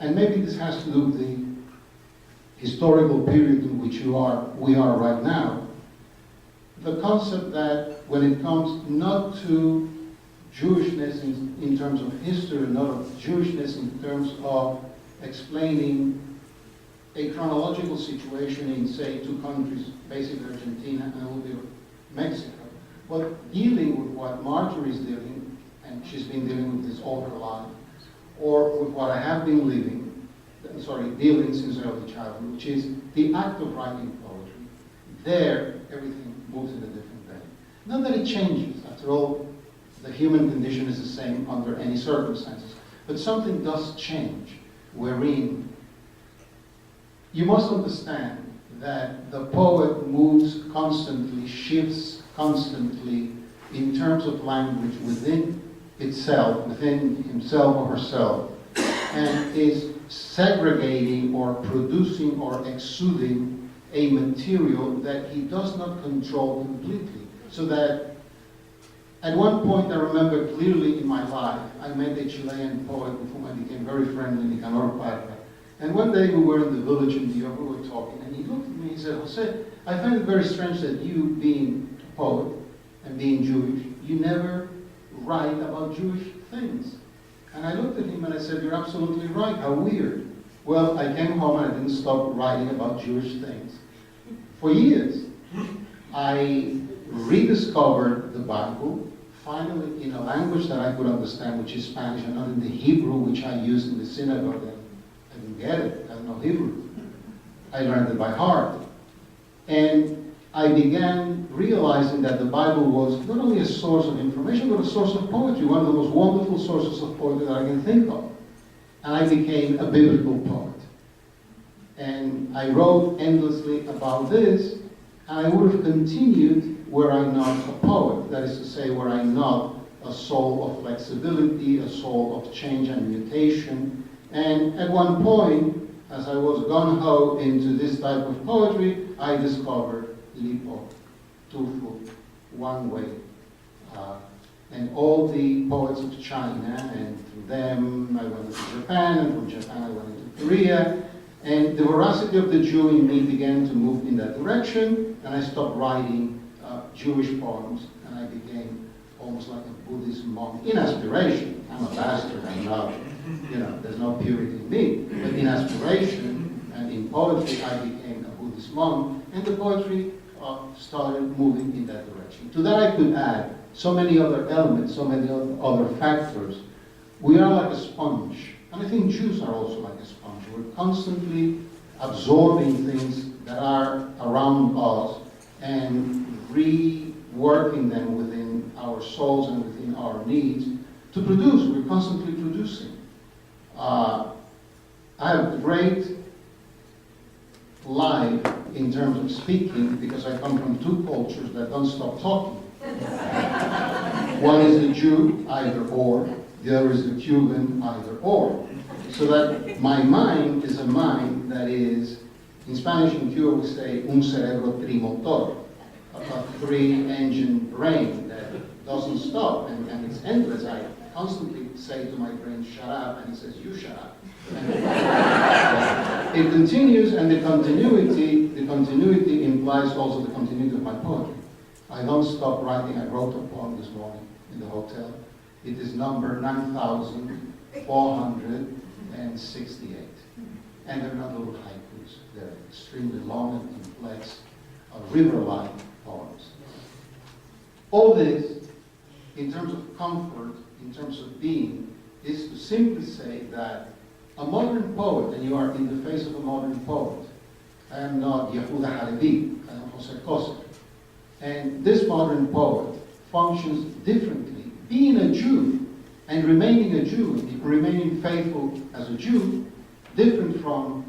and maybe this has to do with the historical period in which we are right now, the concept that when it comes not to Jewishness in terms of history, not of Jewishness in terms of explaining a chronological situation in, say, two countries, basically Argentina and a little bit of Mexico, but dealing with what Marjorie is dealing, and she's been dealing with this all her life, or with what I have been dealing since early childhood, which is the act of writing poetry. There, everything moves in a different way. Not that it changes. After all, the human condition is the same under any circumstances. But something does change, wherein you must understand that the poet moves constantly, shifts constantly in terms of language within itself, within himself or herself, and is segregating or producing or exuding a material that he does not control completely. So that at one point I remember clearly in my life, I met a Chilean poet with whom I became very friendly, Nicanor Parra. And one day we were in the village in New York, we were talking, and he looked at me and he said, Jose, I find it very strange that you, being a poet and being Jewish, you never write about Jewish things. And I looked at him and I said, you're absolutely right, how weird. Well, I came home and I didn't stop writing about Jewish things. For years, I rediscovered the Bible, finally in a language that I could understand, which is Spanish, and not in the Hebrew which I used in the synagogue. I didn't get it, I don't know Hebrew. I learned it by heart. And I began realizing that the Bible was not only a source of information, but a source of poetry, one of the most wonderful sources of poetry that I can think of. And I became a biblical poet. And I wrote endlessly about this, and I would have continued were I not a poet. That is to say, were I not a soul of flexibility, a soul of change and mutation. And at one point, as I was gung-ho into this type of poetry, I discovered Lipo, Tufu, One Way, and all the poets of China, and through them I went to Japan, and from Japan I went into Korea, and the veracity of the Jew in me began to move in that direction, and I stopped writing Jewish poems, and I became almost like a Buddhist monk, in aspiration. I'm a bastard, I'm not, there's no purity in me, but in aspiration and in poetry I became a Buddhist monk, and the poetry started moving in that direction. To that I could add so many other elements, so many other factors. We are like a sponge, and I think Jews are also like a sponge. We're constantly absorbing things that are around us and reworking them within our souls and within our needs to produce. We're constantly producing. I have a great life in terms of speaking because I come from two cultures that don't stop talking. One is the Jew, either or. The other is the Cuban, either or. So that my mind is a mind that is, in Spanish in Cuba we say, un cerebro trimotor, a three-engine brain that doesn't stop, and it's endless. I constantly say to my brain, shut up, and it says, you shut up. It continues, and the continuity implies also the continuity of my poetry. I don't stop writing. I wrote a poem this morning in the hotel. It is number 9,468. And they're not little haikus. They're extremely long and complex, river-like poems. All this, in terms of comfort, in terms of being, is to simply say that a modern poet, and you are in the face of a modern poet. I am not Yehuda Halevi, I am José Kozer. And this modern poet functions differently. Being a Jew and remaining a Jew, remaining faithful as a Jew, different from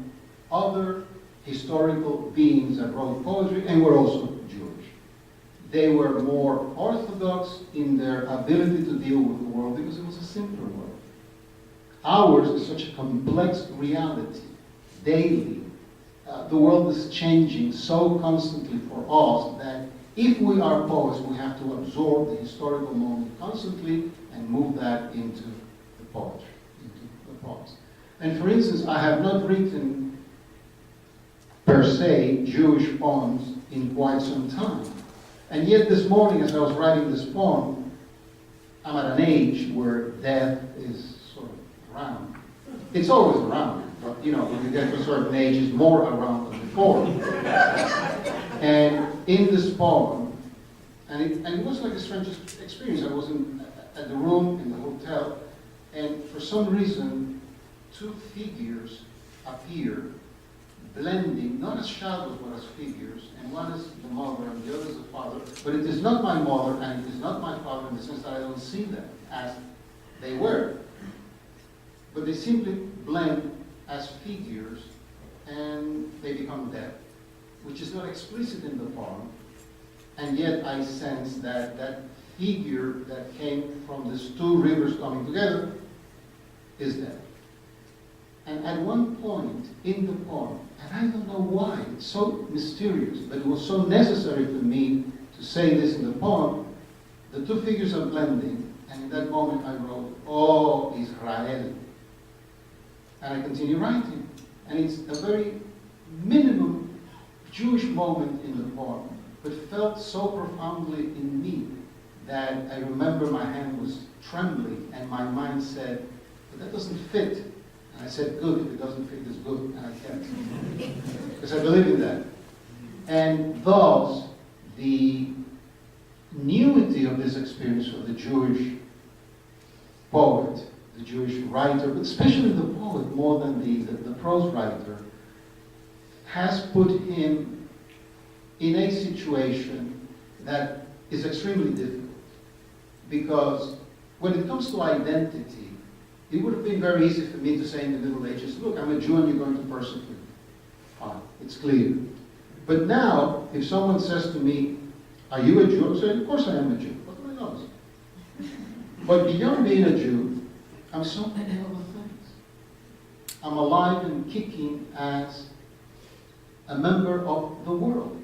other historical beings that wrote poetry and were also Jewish. They were more orthodox in their ability to deal with the world because it was a simpler world. Ours is such a complex reality, daily, the world is changing so constantly for us that if we are poets, we have to absorb the historical moment constantly and move that into the poetry, into the poems. And for instance, I have not written, per se, Jewish poems in quite some time. And yet this morning, as I was writing this poem, I'm at an age where death is sort of around. It's always around, but you know, when you get to a certain age, it's more around than before. And in this poem, and it was like a strange experience. I was at the room in the hotel, and for some reason, two figures appear, blending, not as shadows, but as figures, and one is the mother and the other is the father, but it is not my mother and it is not my father in the sense that I don't see them as they were. But they simply blend as figures and they become dead, which is not explicit in the poem, and yet I sense that that figure that came from these two rivers coming together is dead. And at one point in the poem, and I don't know why, it's so mysterious, but it was so necessary for me to say this in the poem, the two figures are blending, and in that moment I wrote, "Oh, Israel." And I continue writing. And it's a very minimum Jewish moment in the poem, but felt so profoundly in me that I remember my hand was trembling and my mind said, "But that doesn't fit." And I said, "Good, if it doesn't fit, it's good," and I kept. Because I believe in that. And thus, the newity of this experience for the Jewish poet, the Jewish writer, but especially the poet more than the prose writer, has put him in a situation that is extremely difficult. Because when it comes to identity, it would have been very easy for me to say in the Middle Ages, "Look, I'm a Jew and you're going to persecute me." Fine, it's clear. But now, if someone says to me, "Are you a Jew?" I say, "Of course I am a Jew. What do I know?" But beyond being a Jew, I'm so many other things. I'm alive and kicking as a member of the world,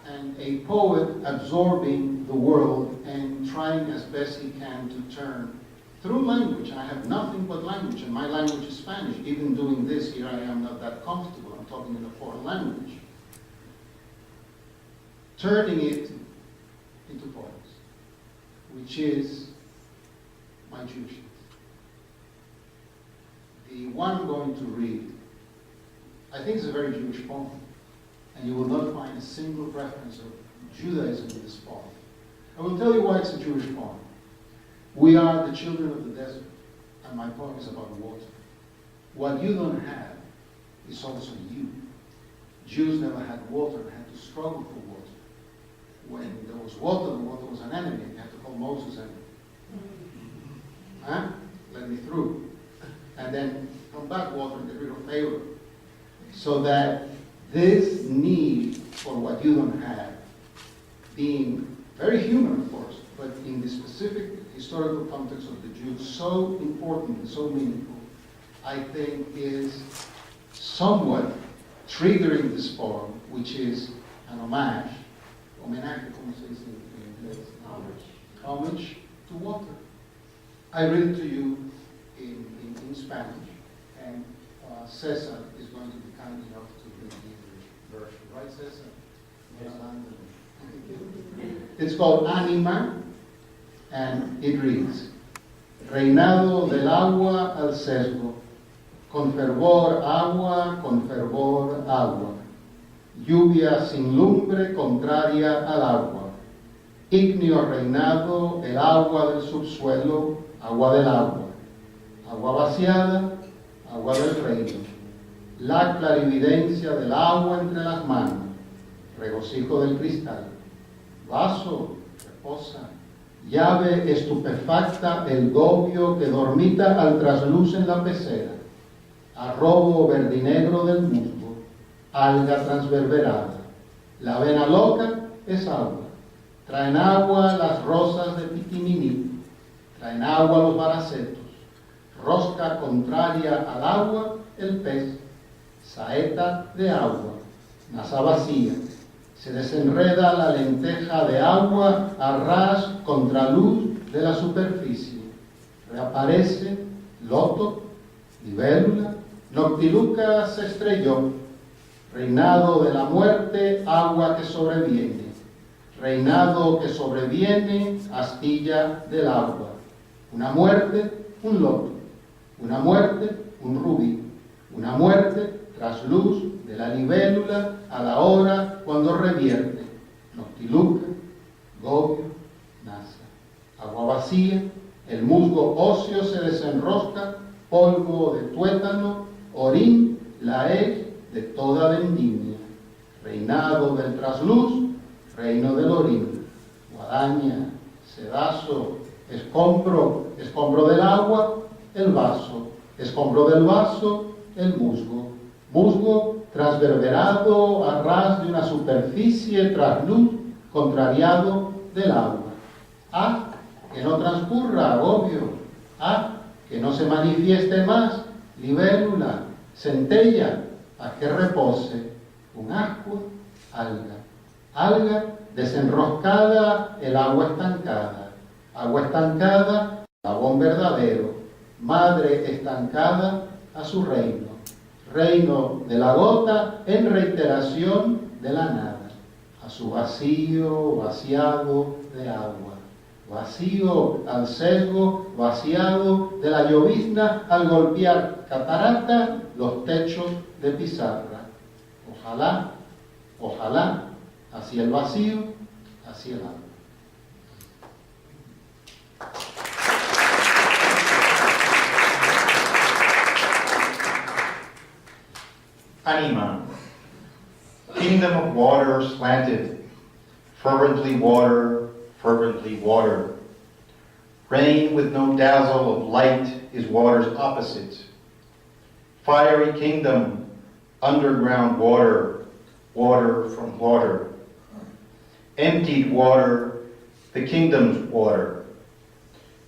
and a poet absorbing the world and trying as best he can to turn through language. And I have nothing but language, and my language is Spanish. Even doing this, here I am not that comfortable. I'm talking in a foreign language. Turning it into poems, which is my Jewishness. The one I'm going to read, I think it's a very Jewish poem, and you will not find a single reference of Judaism in this poem. I will tell you why it's a Jewish poem. We are the children of the desert, and my poem is about water. What you don't have is also you. Jews never had water and had to struggle for water. When there was water, the water was an enemy. You had to call Moses and, let me through. And then come back water and get rid of Pharaoh. So that this need for what you don't have, being very human, of course, but in the specific historical context of the Jews, so important and so meaningful, I think is somewhat triggering this poem, which is an homage, homenaje, como se dice en inglés? Homage to water. I read it to you in Spanish, and Cesar is going to be kind enough to read the English version. Right, Cesar? It's called Anima, and it reads, Reinado del agua al sesgo, con fervor agua, lluvia sin lumbre contraria al agua, ígneo reinado el agua del subsuelo, agua del agua, agua vaciada, agua del reino, la clarividencia del agua entre las manos, regocijo del cristal, vaso, reposa, llave estupefacta el gobio que dormita al trasluz en la pecera, arrobo verdinegro del musgo, alga transverberada, la avena loca es agua, traen agua las rosas de piquiminí, traen agua los baracetos, rosca contraria al agua el pez, saeta de agua, nasa vacía. Se desenreda la lenteja de agua a ras contraluz de la superficie. Reaparece loto, libélula, noctiluca se estrelló. Reinado de la muerte, agua que sobreviene. Reinado que sobreviene, astilla del agua. Una muerte, un loto. Una muerte, un rubí. Una muerte, trasluz de la libélula a la hora cuando revierte. Noctiluca, gobio, nasa. Agua vacía, el musgo óseo se desenrosca, polvo de tuétano, orín, la ej de toda vendimia. Reinado del trasluz, reino del orín. Guadaña, sedazo, escombro del agua, el vaso. Escombro del vaso, el musgo. Musgo transverberado a ras de una superficie trasluz, contrariado del agua. Ah, que no transcurra, agobio. Ah, que no se manifieste más, libélula, centella, a que repose un ascua, alga. Alga desenroscada, el agua estancada. Agua estancada, jabón verdadero. Madre estancada a su reino. Reino de la gota en reiteración de la nada. A su vacío, vaciado de agua. Vacío al sesgo, vaciado de la llovizna al golpear catarata los techos de pizarra. Ojalá, ojalá, hacia el vacío, hacia el agua.
Anima, kingdom of water slanted, fervently water, fervently water. Rain with no dazzle of light is water's opposite. Fiery kingdom, underground water, water from water. Emptied water, the kingdom's water.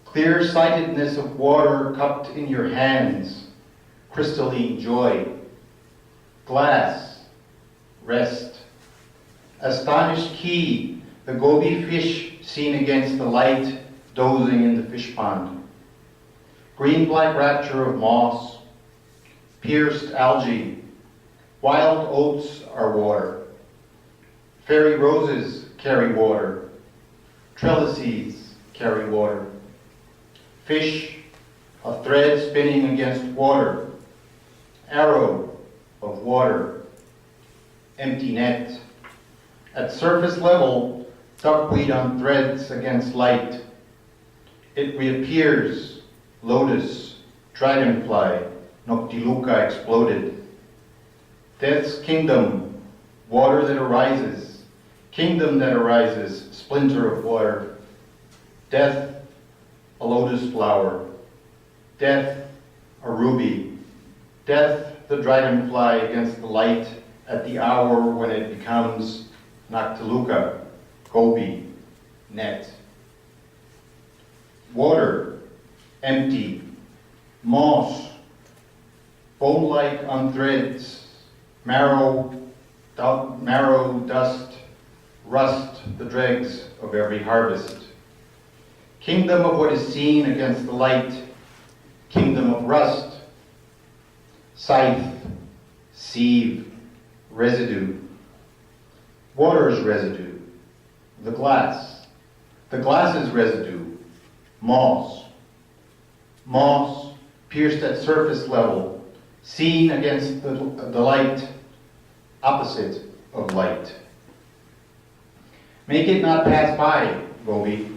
Clear-sightedness of water cupped in your hands, crystalline joy. Glass, rest. Astonished key, the goby fish seen against the light, dozing in the fish pond. Green-black rapture of moss, pierced algae, wild oats are water. Fairy roses carry water. Trellises carry water. Fish, a thread spinning against water. Arrow of water. Empty net. At surface level, duckweed on threads against light. It reappears, lotus, dragonfly, noctiluca exploded. Death's kingdom, water that arises. Kingdom that arises, splinter of water. Death, a lotus flower. Death, a ruby. Death, the dragonfly against the light at the hour when it becomes noctiluca, goby, net. Water, empty. Moss, bone-like on threads. Marrow, dust, rust, the dregs of every harvest. Kingdom of what is seen against the light. Kingdom of rust. Scythe, sieve, residue. Water's residue. The glass. The glass's residue. Moss. Moss, pierced at surface level, seen against the light, opposite of light. Make it not pass by, goby.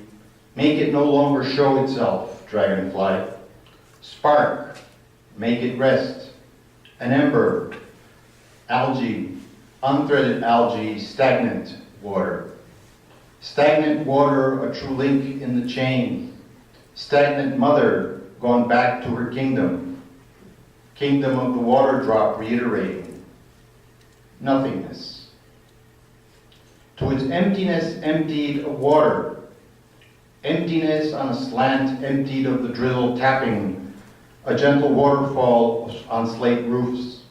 Make it no longer show itself, dragonfly. Spark, make it rest. An ember, algae, unthreaded algae, stagnant water. Stagnant water, a true link in the chain. Stagnant mother, gone back to her kingdom. Kingdom of the water drop reiterating. Nothingness. To its emptiness emptied of water. Emptiness on a slant emptied of the drizzle tapping. A gentle waterfall on slate roofs.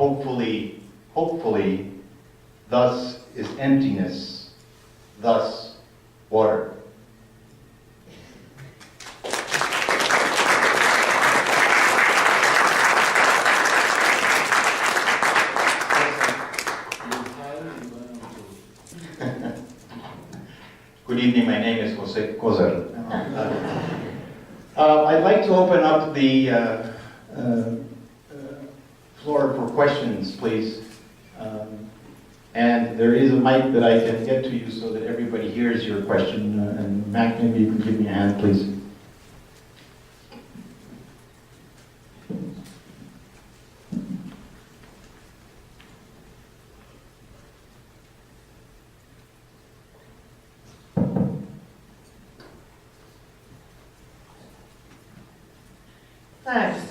hopefully, thus is emptiness, thus water. Good evening, my name is José Kozer. I'd like to open up the floor for questions, please. And there is a mic that I can get to you so that everybody hears your question. And Mac, maybe you can give me a hand, please.
Thanks.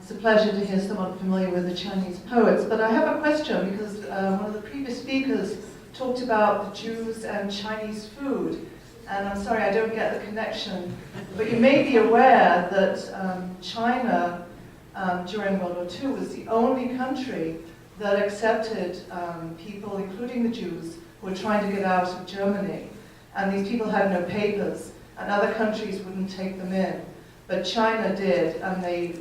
It's a pleasure to hear someone familiar with the Chinese poets. But I have a question because one of the previous speakers talked about the Jews and Chinese food. And I'm sorry, I don't get the connection. But you may be aware that China, during World War II, was the only country that accepted people, including the Jews, who were trying to get out of Germany. And these people had no papers, and other countries wouldn't take them in. But China did, and they,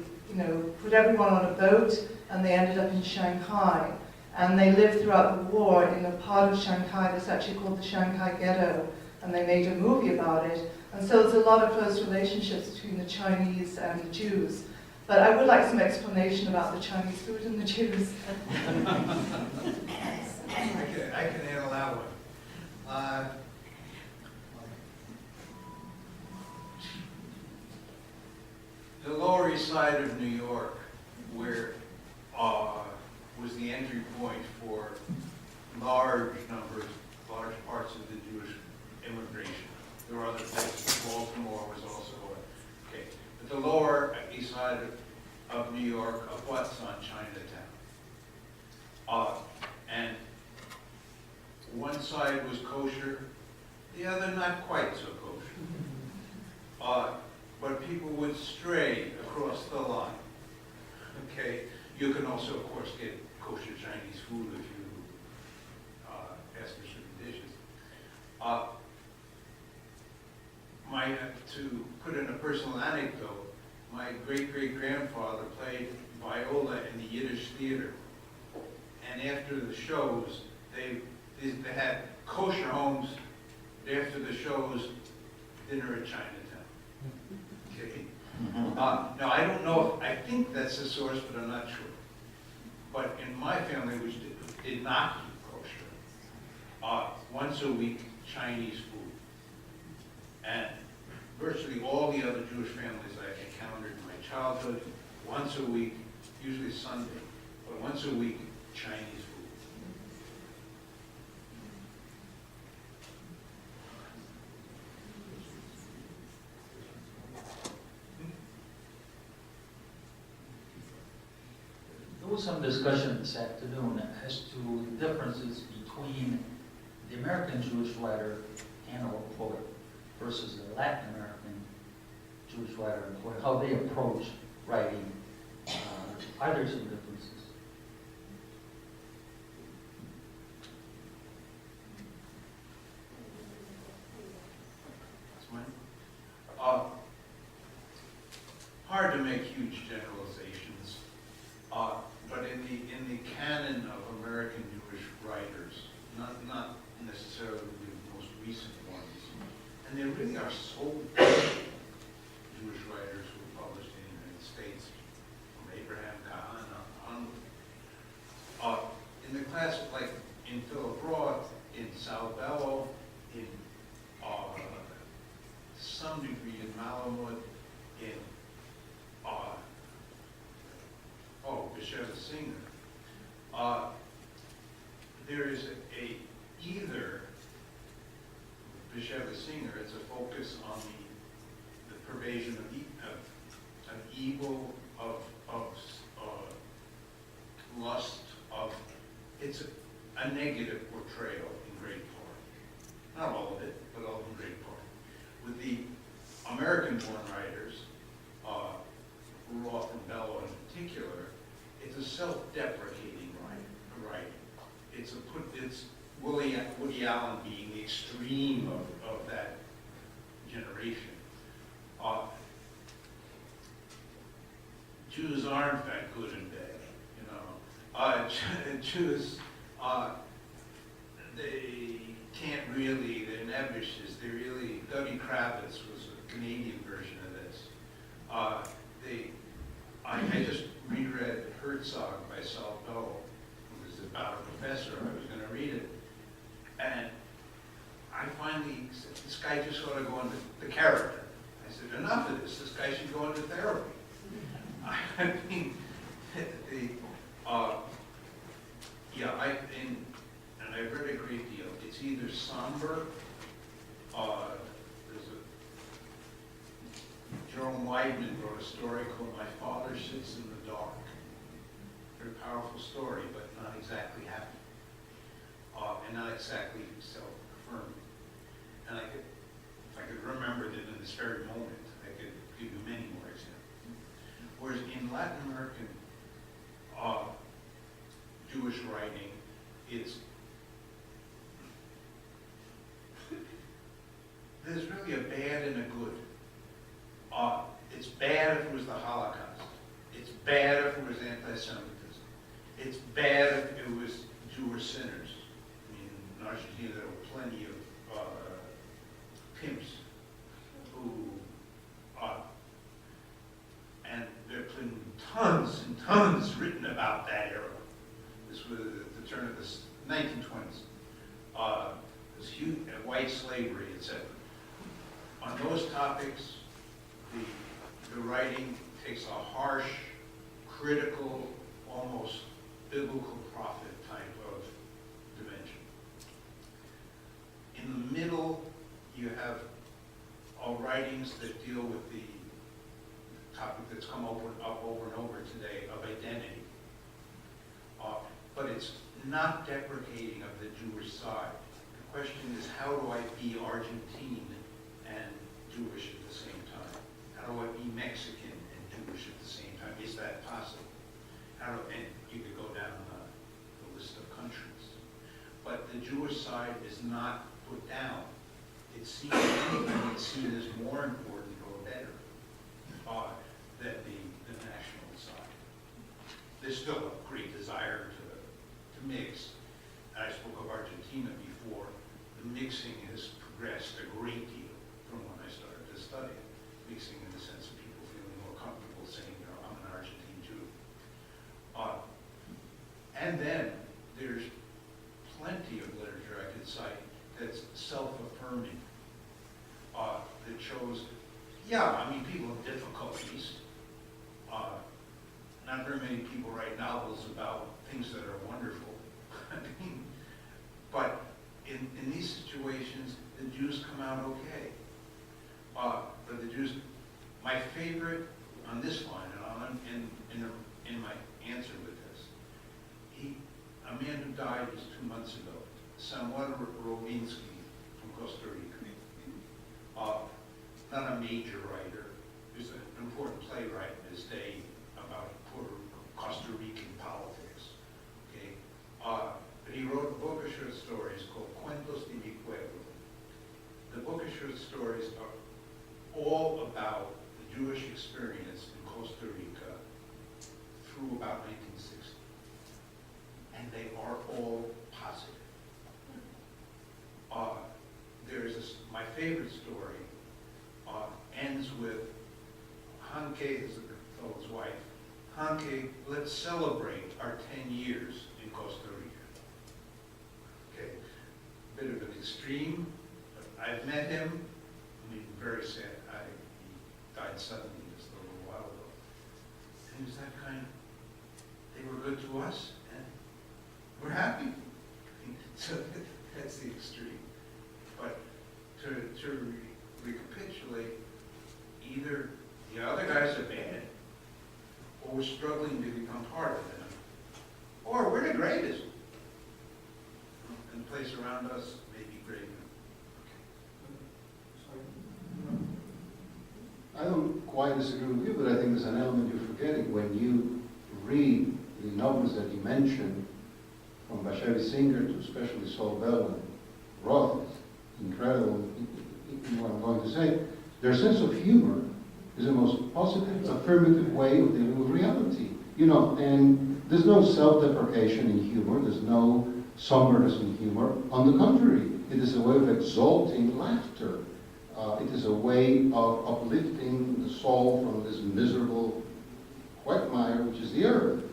put everyone on a boat, and they ended up in Shanghai. And they lived throughout the war in a part of Shanghai that's actually called the Shanghai Ghetto, and they made a movie about it. And so there's a lot of close relationships between the Chinese and the Jews. But I would like some explanation about the Chinese food and the Jews.
I can handle that one. The Lower East Side of New York, where was the entry point for large parts of the Jewish immigration. There were other places. Baltimore was also okay. But the Lower East Side of New York abuts on Chinatown, and one side was kosher, the other not quite so kosher. But people would stray across the line. Okay, you can also, of course, get kosher Chinese food if you ask for certain dishes. To put in a personal anecdote, my great-great-grandfather played viola in the Yiddish theater, and after the shows, they had kosher homes. After the shows, dinner at Chinatown. Okay. Now, I don't know, I think that's the source, but I'm not sure. But in my family, which did not eat kosher, once a week, Chinese food. And virtually all the other Jewish families I encountered in my childhood, once a week, usually Sunday, but once a week, Chinese food.
There was some discussion this afternoon as to the differences between the American Jewish writer and/or poet versus the Latin American Jewish writer and poet, how they approach writing. Are there some differences?
That's mine. Hard to make huge generalizations. But in the canon of American Jewish writers, not necessarily the most recent ones, and there really are so few Jewish writers who were published in the United States, from Abraham Kahane onward. In the classic, like in Philip Roth, in Sadow, in some degree in Malamud, in Bisheva Singer, there is either Bisheva Singer, it's a focus on the pervasion of evil, of lust, it's a negative portrayal in great part. Not all of it, but all in great part. With the American-born writers, Roth and Bellow in particular, it's a self-deprecating writing. It's Woody Allen being the extreme of that generation. Jews aren't that good and bad, you know. Jews, they can't really, they're nebbishes, they really, Dougie Kravitz was a Canadian version of this. I just reread Herzog by Sadow. It was about a professor, I was going to read it. And I finally said, this guy just ought to go into the character. I said, enough of this guy should go into therapy. I mean, and I've read a great deal. It's either somber, there's Jerome Weidman wrote a story called My Father Sits in the Dark. Very powerful story, but not exactly happy. And not exactly self-affirming. And if I could remember it in this very moment, I could give you many more examples. Whereas in Latin American Jewish writing, there's really a bad and a good. It's bad if it was the Holocaust. It's bad if it was anti-Semitism. It's bad if it was Jewish sinners. I mean, in Argentina, there were plenty of pimps who, and there have been tons and tons written about that era. This was at the turn of the 1920s. This huge white slavery, etc. On those topics, the writing takes a harsh, critical, almost biblical prophet type of dimension. In the middle, you have writings that deal with the topic that's come up over and over today of identity. But it's not deprecating of the Jewish side. The question is, how do I be Argentine and Jewish at the same time? How do I be Mexican and Jewish at the same time? Is that possible? And you could go down the list of countries. But the Jewish side is not put down. It's seen as more important or better than the national side. There's still a great desire to mix. And I spoke of Argentina before. The mixing has progressed a great deal from when I started to study it. Mixing in the sense of people feeling more comfortable saying, you know, I'm an Argentine Jew. And then there's plenty of literature I could cite that's self-affirming, that shows, yeah, I mean, people have difficulties. Not very many people write novels about things that are wonderful. I mean, but in these situations, the Jews come out okay. But the Jews, my favorite on this line, and in my answer with this, a man who died just 2 months ago, Samuel Robinsky from Costa Rica. Not a major writer, he was an important playwright in his day about Costa Rican politics. Okay, but he wrote a book of short stories called Cuentos de mi Pueblo. The book of short stories are all about the Jewish experience in Costa Rica through about 1960. And they are all positive. My favorite story ends with Hanke, is the fellow's wife. Hanke, let's celebrate our 10 years in Costa Rica. Okay, a bit of an extreme, but I've met him. I mean, very sad. He died suddenly just a little while ago. And he was that kind. They were good to us, and we're happy. So that's the extreme. But to recapitulate, either the other guys are bad, or we're struggling to become part of them, or we're the greatest. And the place around us may be greater.
I don't quite disagree with you, but I think there's an element you're forgetting. When you read the novels that you mentioned, from Bashari Singer to especially Sadow and Roth, is incredible in what I'm going to say. Their sense of humor is the most positive, affirmative way of dealing with reality. You know, and there's no self-deprecation in humor, there's no somberness in humor. On the contrary, it is a way of exalting laughter. It is a way of uplifting the soul from this miserable quagmire, which is the earth.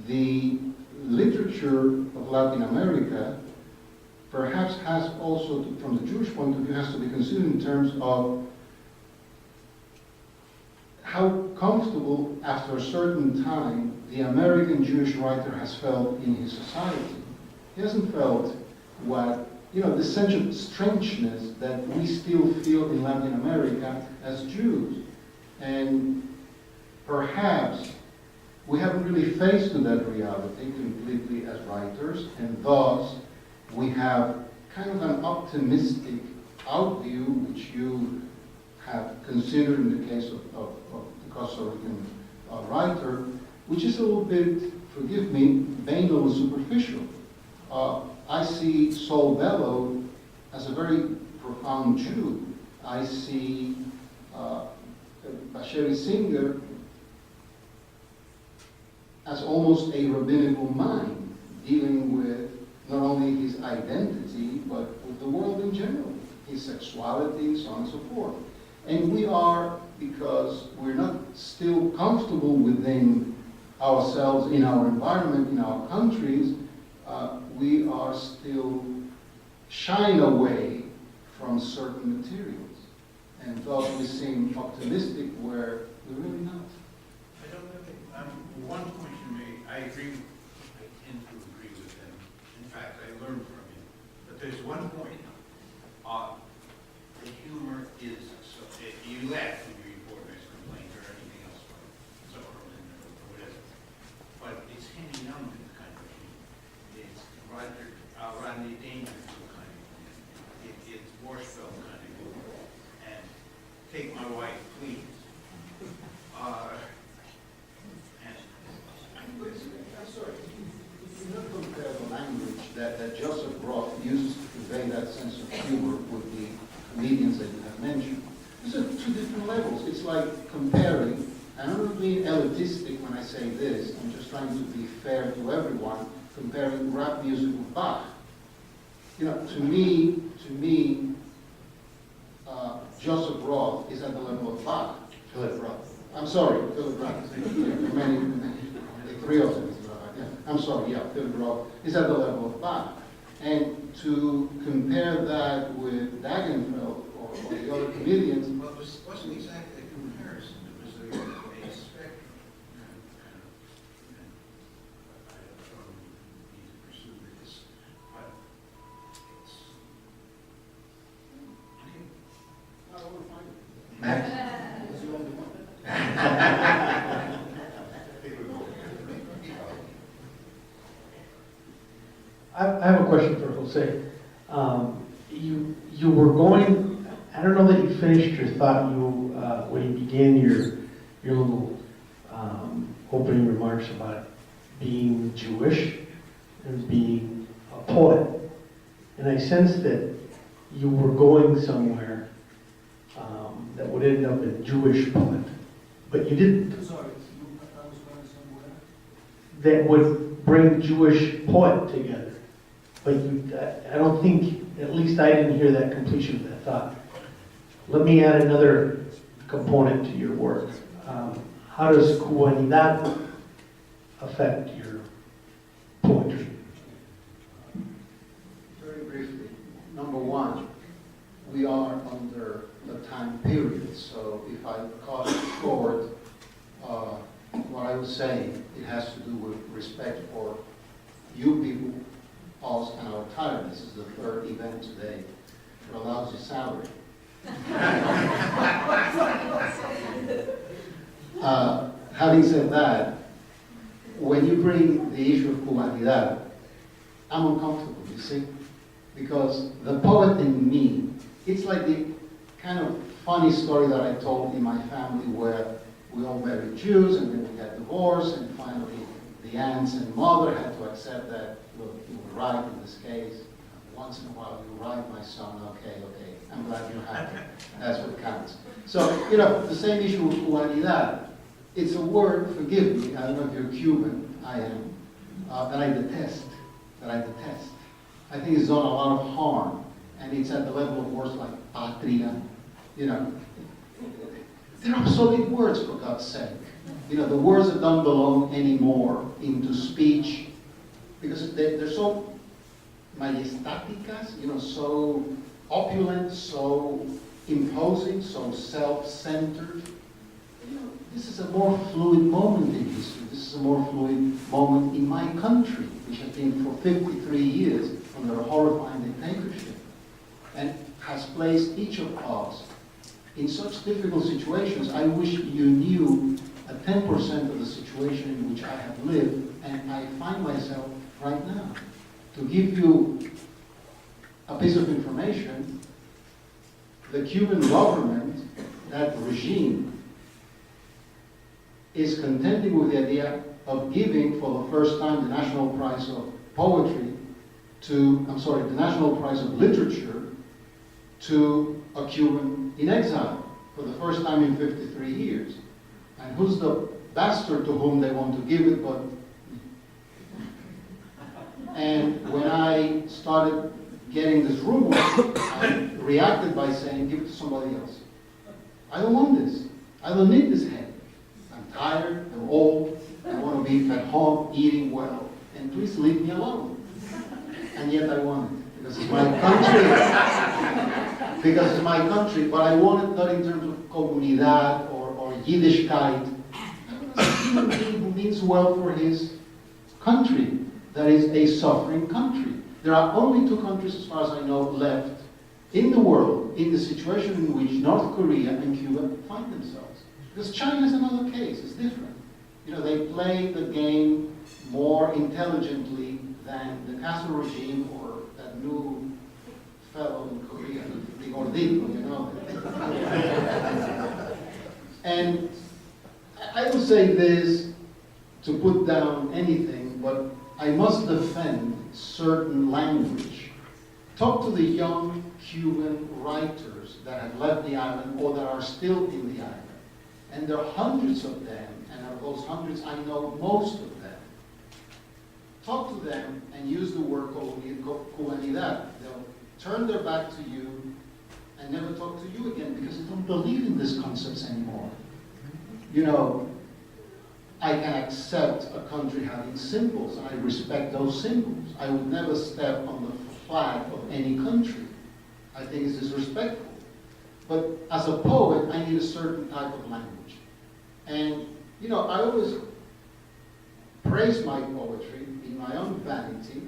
The literature of Latin America perhaps has also, from the Jewish point of view, has to be considered in terms of how comfortable, after a certain time, the American Jewish writer has felt in his society. He hasn't felt what, you know, the sense of strangeness that we still feel in Latin America as Jews. And perhaps we haven't really faced that reality completely as writers, and thus we have kind of an optimistic outview, which you have considered in the case of the Costa Rican writer, which is a little bit, forgive me, banal and superficial. I see Saul Bellow as a very profound Jew. I see Bashari Singer as almost a rabbinical mind, dealing with not only his identity, but with the world in general, his sexuality, so on and so forth. And we are, because we're not still comfortable within ourselves, in our environment, in our countries, we are still shying away from certain materials. And thus we seem optimistic where we're really not.
I don't know. One point you made, I agree. I tend to agree with him. In fact, I learned from him. But there's one point. The humor is so. You laugh when you report a complaint or anything else, or whatever. But it's Henny Youngman kind of humor. It's Rodney Dangerfield kind of humor. It's Borsfeld kind of humor. And take my wife, please.
I'm sorry, you cannot compare the language that Joseph Roth uses to convey that sense of humor with the comedians that you have mentioned. These are two different levels. It's like comparing, and I'm not being elitistic when I say this, I'm just trying to be fair to everyone, comparing rap music with Bach. You know, to me, Joseph Roth is at the level of Bach.
Philip Roth.
I'm sorry, Philip Roth. The three of them. Yeah. I'm sorry, yeah, Philip Roth is at the level of Bach. And to compare that with Dagenfeld or the other comedians.
Well, it wasn't exactly a comparison. It was a spectrum. I don't need to pursue this, but it's okay.
I don't want to find it.
Max?
That's the only one.
I have a question for Jose. You were going, I don't know that you finished your thought when you began your little opening remarks about being Jewish and being a poet. And I sensed that you were going somewhere that would end up a Jewish poet. But you didn't.
I'm sorry, I was going somewhere.
That would bring Jewish poet together. But I don't think, at least I didn't hear that completion of that thought. Let me add another component to your work. How does Cubanidad affect your poetry?
Very briefly, number one, we are under a time period, so if I cut short what I was saying, it has to do with respect for you people, us, and our time. This is the third event today for a lousy salary. Having said that, when you bring the issue of Cubanidad, I'm uncomfortable, you see? Because the poet in me, it's like the kind of funny story that I told in my family where we all married Jews and then we got divorced and finally the the aunts and mother had to accept that, look, you were right in this case. Once in a while, you're right, my son, okay, I'm glad you're happy. That's what counts. So, the same issue with humanidad. It's a word, forgive me, I don't know if you're Cuban, I am, that I detest. I think it's done a lot of harm, and it's at the level of words like patria, They're obsolete words, for God's sake. The words that don't belong anymore into speech, because they're so majestáticas, so opulent, so imposing, so self-centered. This is a more fluid moment in history. This is a more fluid moment in my country, which has been for 53 years under a horrifying dictatorship, and has placed each of us in such difficult situations. I wish you knew a 10% of the situation in which I have lived, and I find myself right now. To give you a piece of information, the Cuban government, that regime, is contending with the idea of giving for the first time the National Prize of Poetry the National Prize of Literature to a Cuban in exile for the first time in 53 years. And who's the bastard to whom they want to give it but me? And when I started getting this rumor, I reacted by saying, give it to somebody else. I don't want this. I don't need this head. I'm tired, I'm old, I want to be at home, eating well, and please leave me alone. And yet I want it, because it's my country. Because it's my country, but I want it not in terms of comunidad or Yiddishkeit. I want a human being who means well for his country, that is a suffering country. There are only two countries, as far as I know, left in the world in the situation in which North Korea and Cuba find themselves. Because China is another case, it's different. They play the game more intelligently than the Castro regime or that new fellow in Korea, the Gordito, And I will say this to put down anything, but I must defend certain language. Talk to the young Cuban writers that have left the island or that are still in the island. And there are hundreds of them, and of those hundreds, I know most of them. Talk to them and use the word comunidad. They'll turn their back to you and never talk to you again because they don't believe in these concepts anymore. I can accept a country having symbols, and I respect those symbols. I would never step on the flag of any country. I think it's disrespectful. But as a poet, I need a certain type of language. And, I always praise my poetry in my own vanity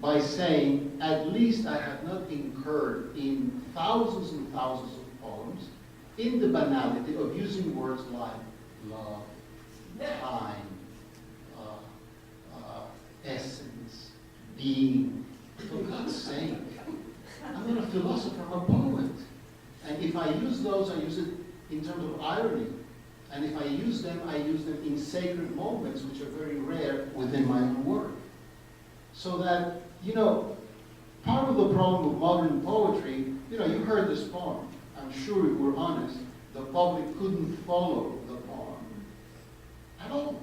by saying, at least I have not incurred in thousands and thousands of poems in the banality of using words like love, time, essence, being. For God's sake, I'm not a philosopher, I'm a poet. And if I use those, I use it in terms of irony. And if I use them in sacred moments, which are very rare within my own work. So that, part of the problem with modern poetry, you heard this poem. I'm sure if we're honest, the public couldn't follow the poem at all.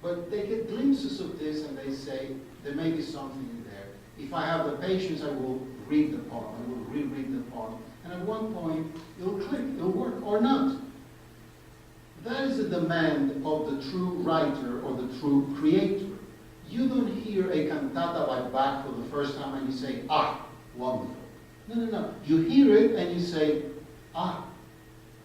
But they get glimpses of this and they say, there may be something in there. If I have the patience, I will read the poem, I will reread the poem. And at one point, it'll click, it'll work, or not. That is the demand of the true writer or the true creator. You don't hear a cantata by Bach for the first time and you say, wonderful. No. You hear it and you say,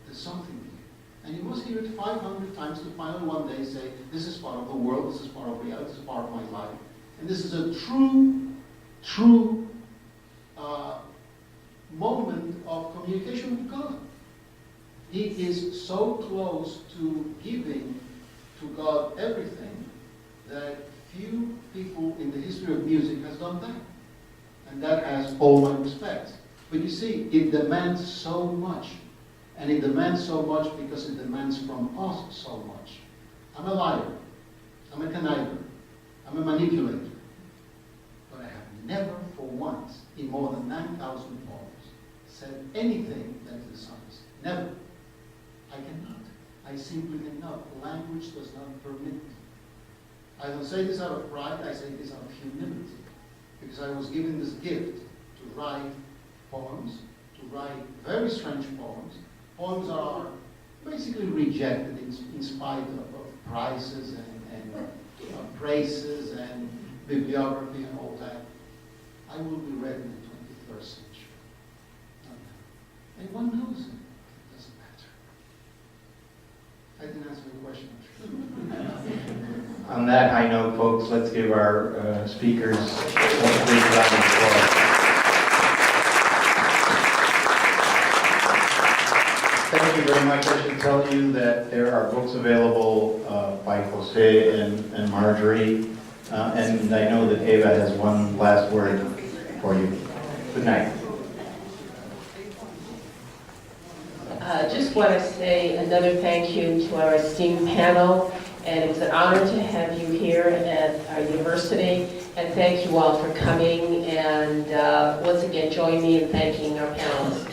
there's something here. And you must hear it 500 times to finally one day say, this is part of the world, this is part of reality, this is part of my life. And this is a true moment of communication with God. He is so close to giving to God everything that few people in the history of music has done that. And that has all my respect. But you see, it demands so much. And it demands so much because it demands from us so much. I'm a liar. I'm a conniver, I'm a manipulator. But I have never for once, in more than 9,000 poems, said anything that is dishonest. Never. I cannot. I simply cannot. Language does not permit me. I don't say this out of pride, I say this out of humility. Because I was given this gift to write poems, to write very strange poems. Poems are basically rejected in spite of prizes and praises and bibliography and all that. I will be read in the 21st century. And one knows it. It doesn't matter. I didn't answer your question.
On that high note, folks, let's give our speakers a big round of applause. Thank you very much. I should tell you that there are books available by José and Marjorie, and I know that Eva has one last word for you. Good night.
Just want to say another thank you to our esteemed panel, and it was an honor to have you here at our university, and thank you all for coming, and once again, join me in thanking our panelists.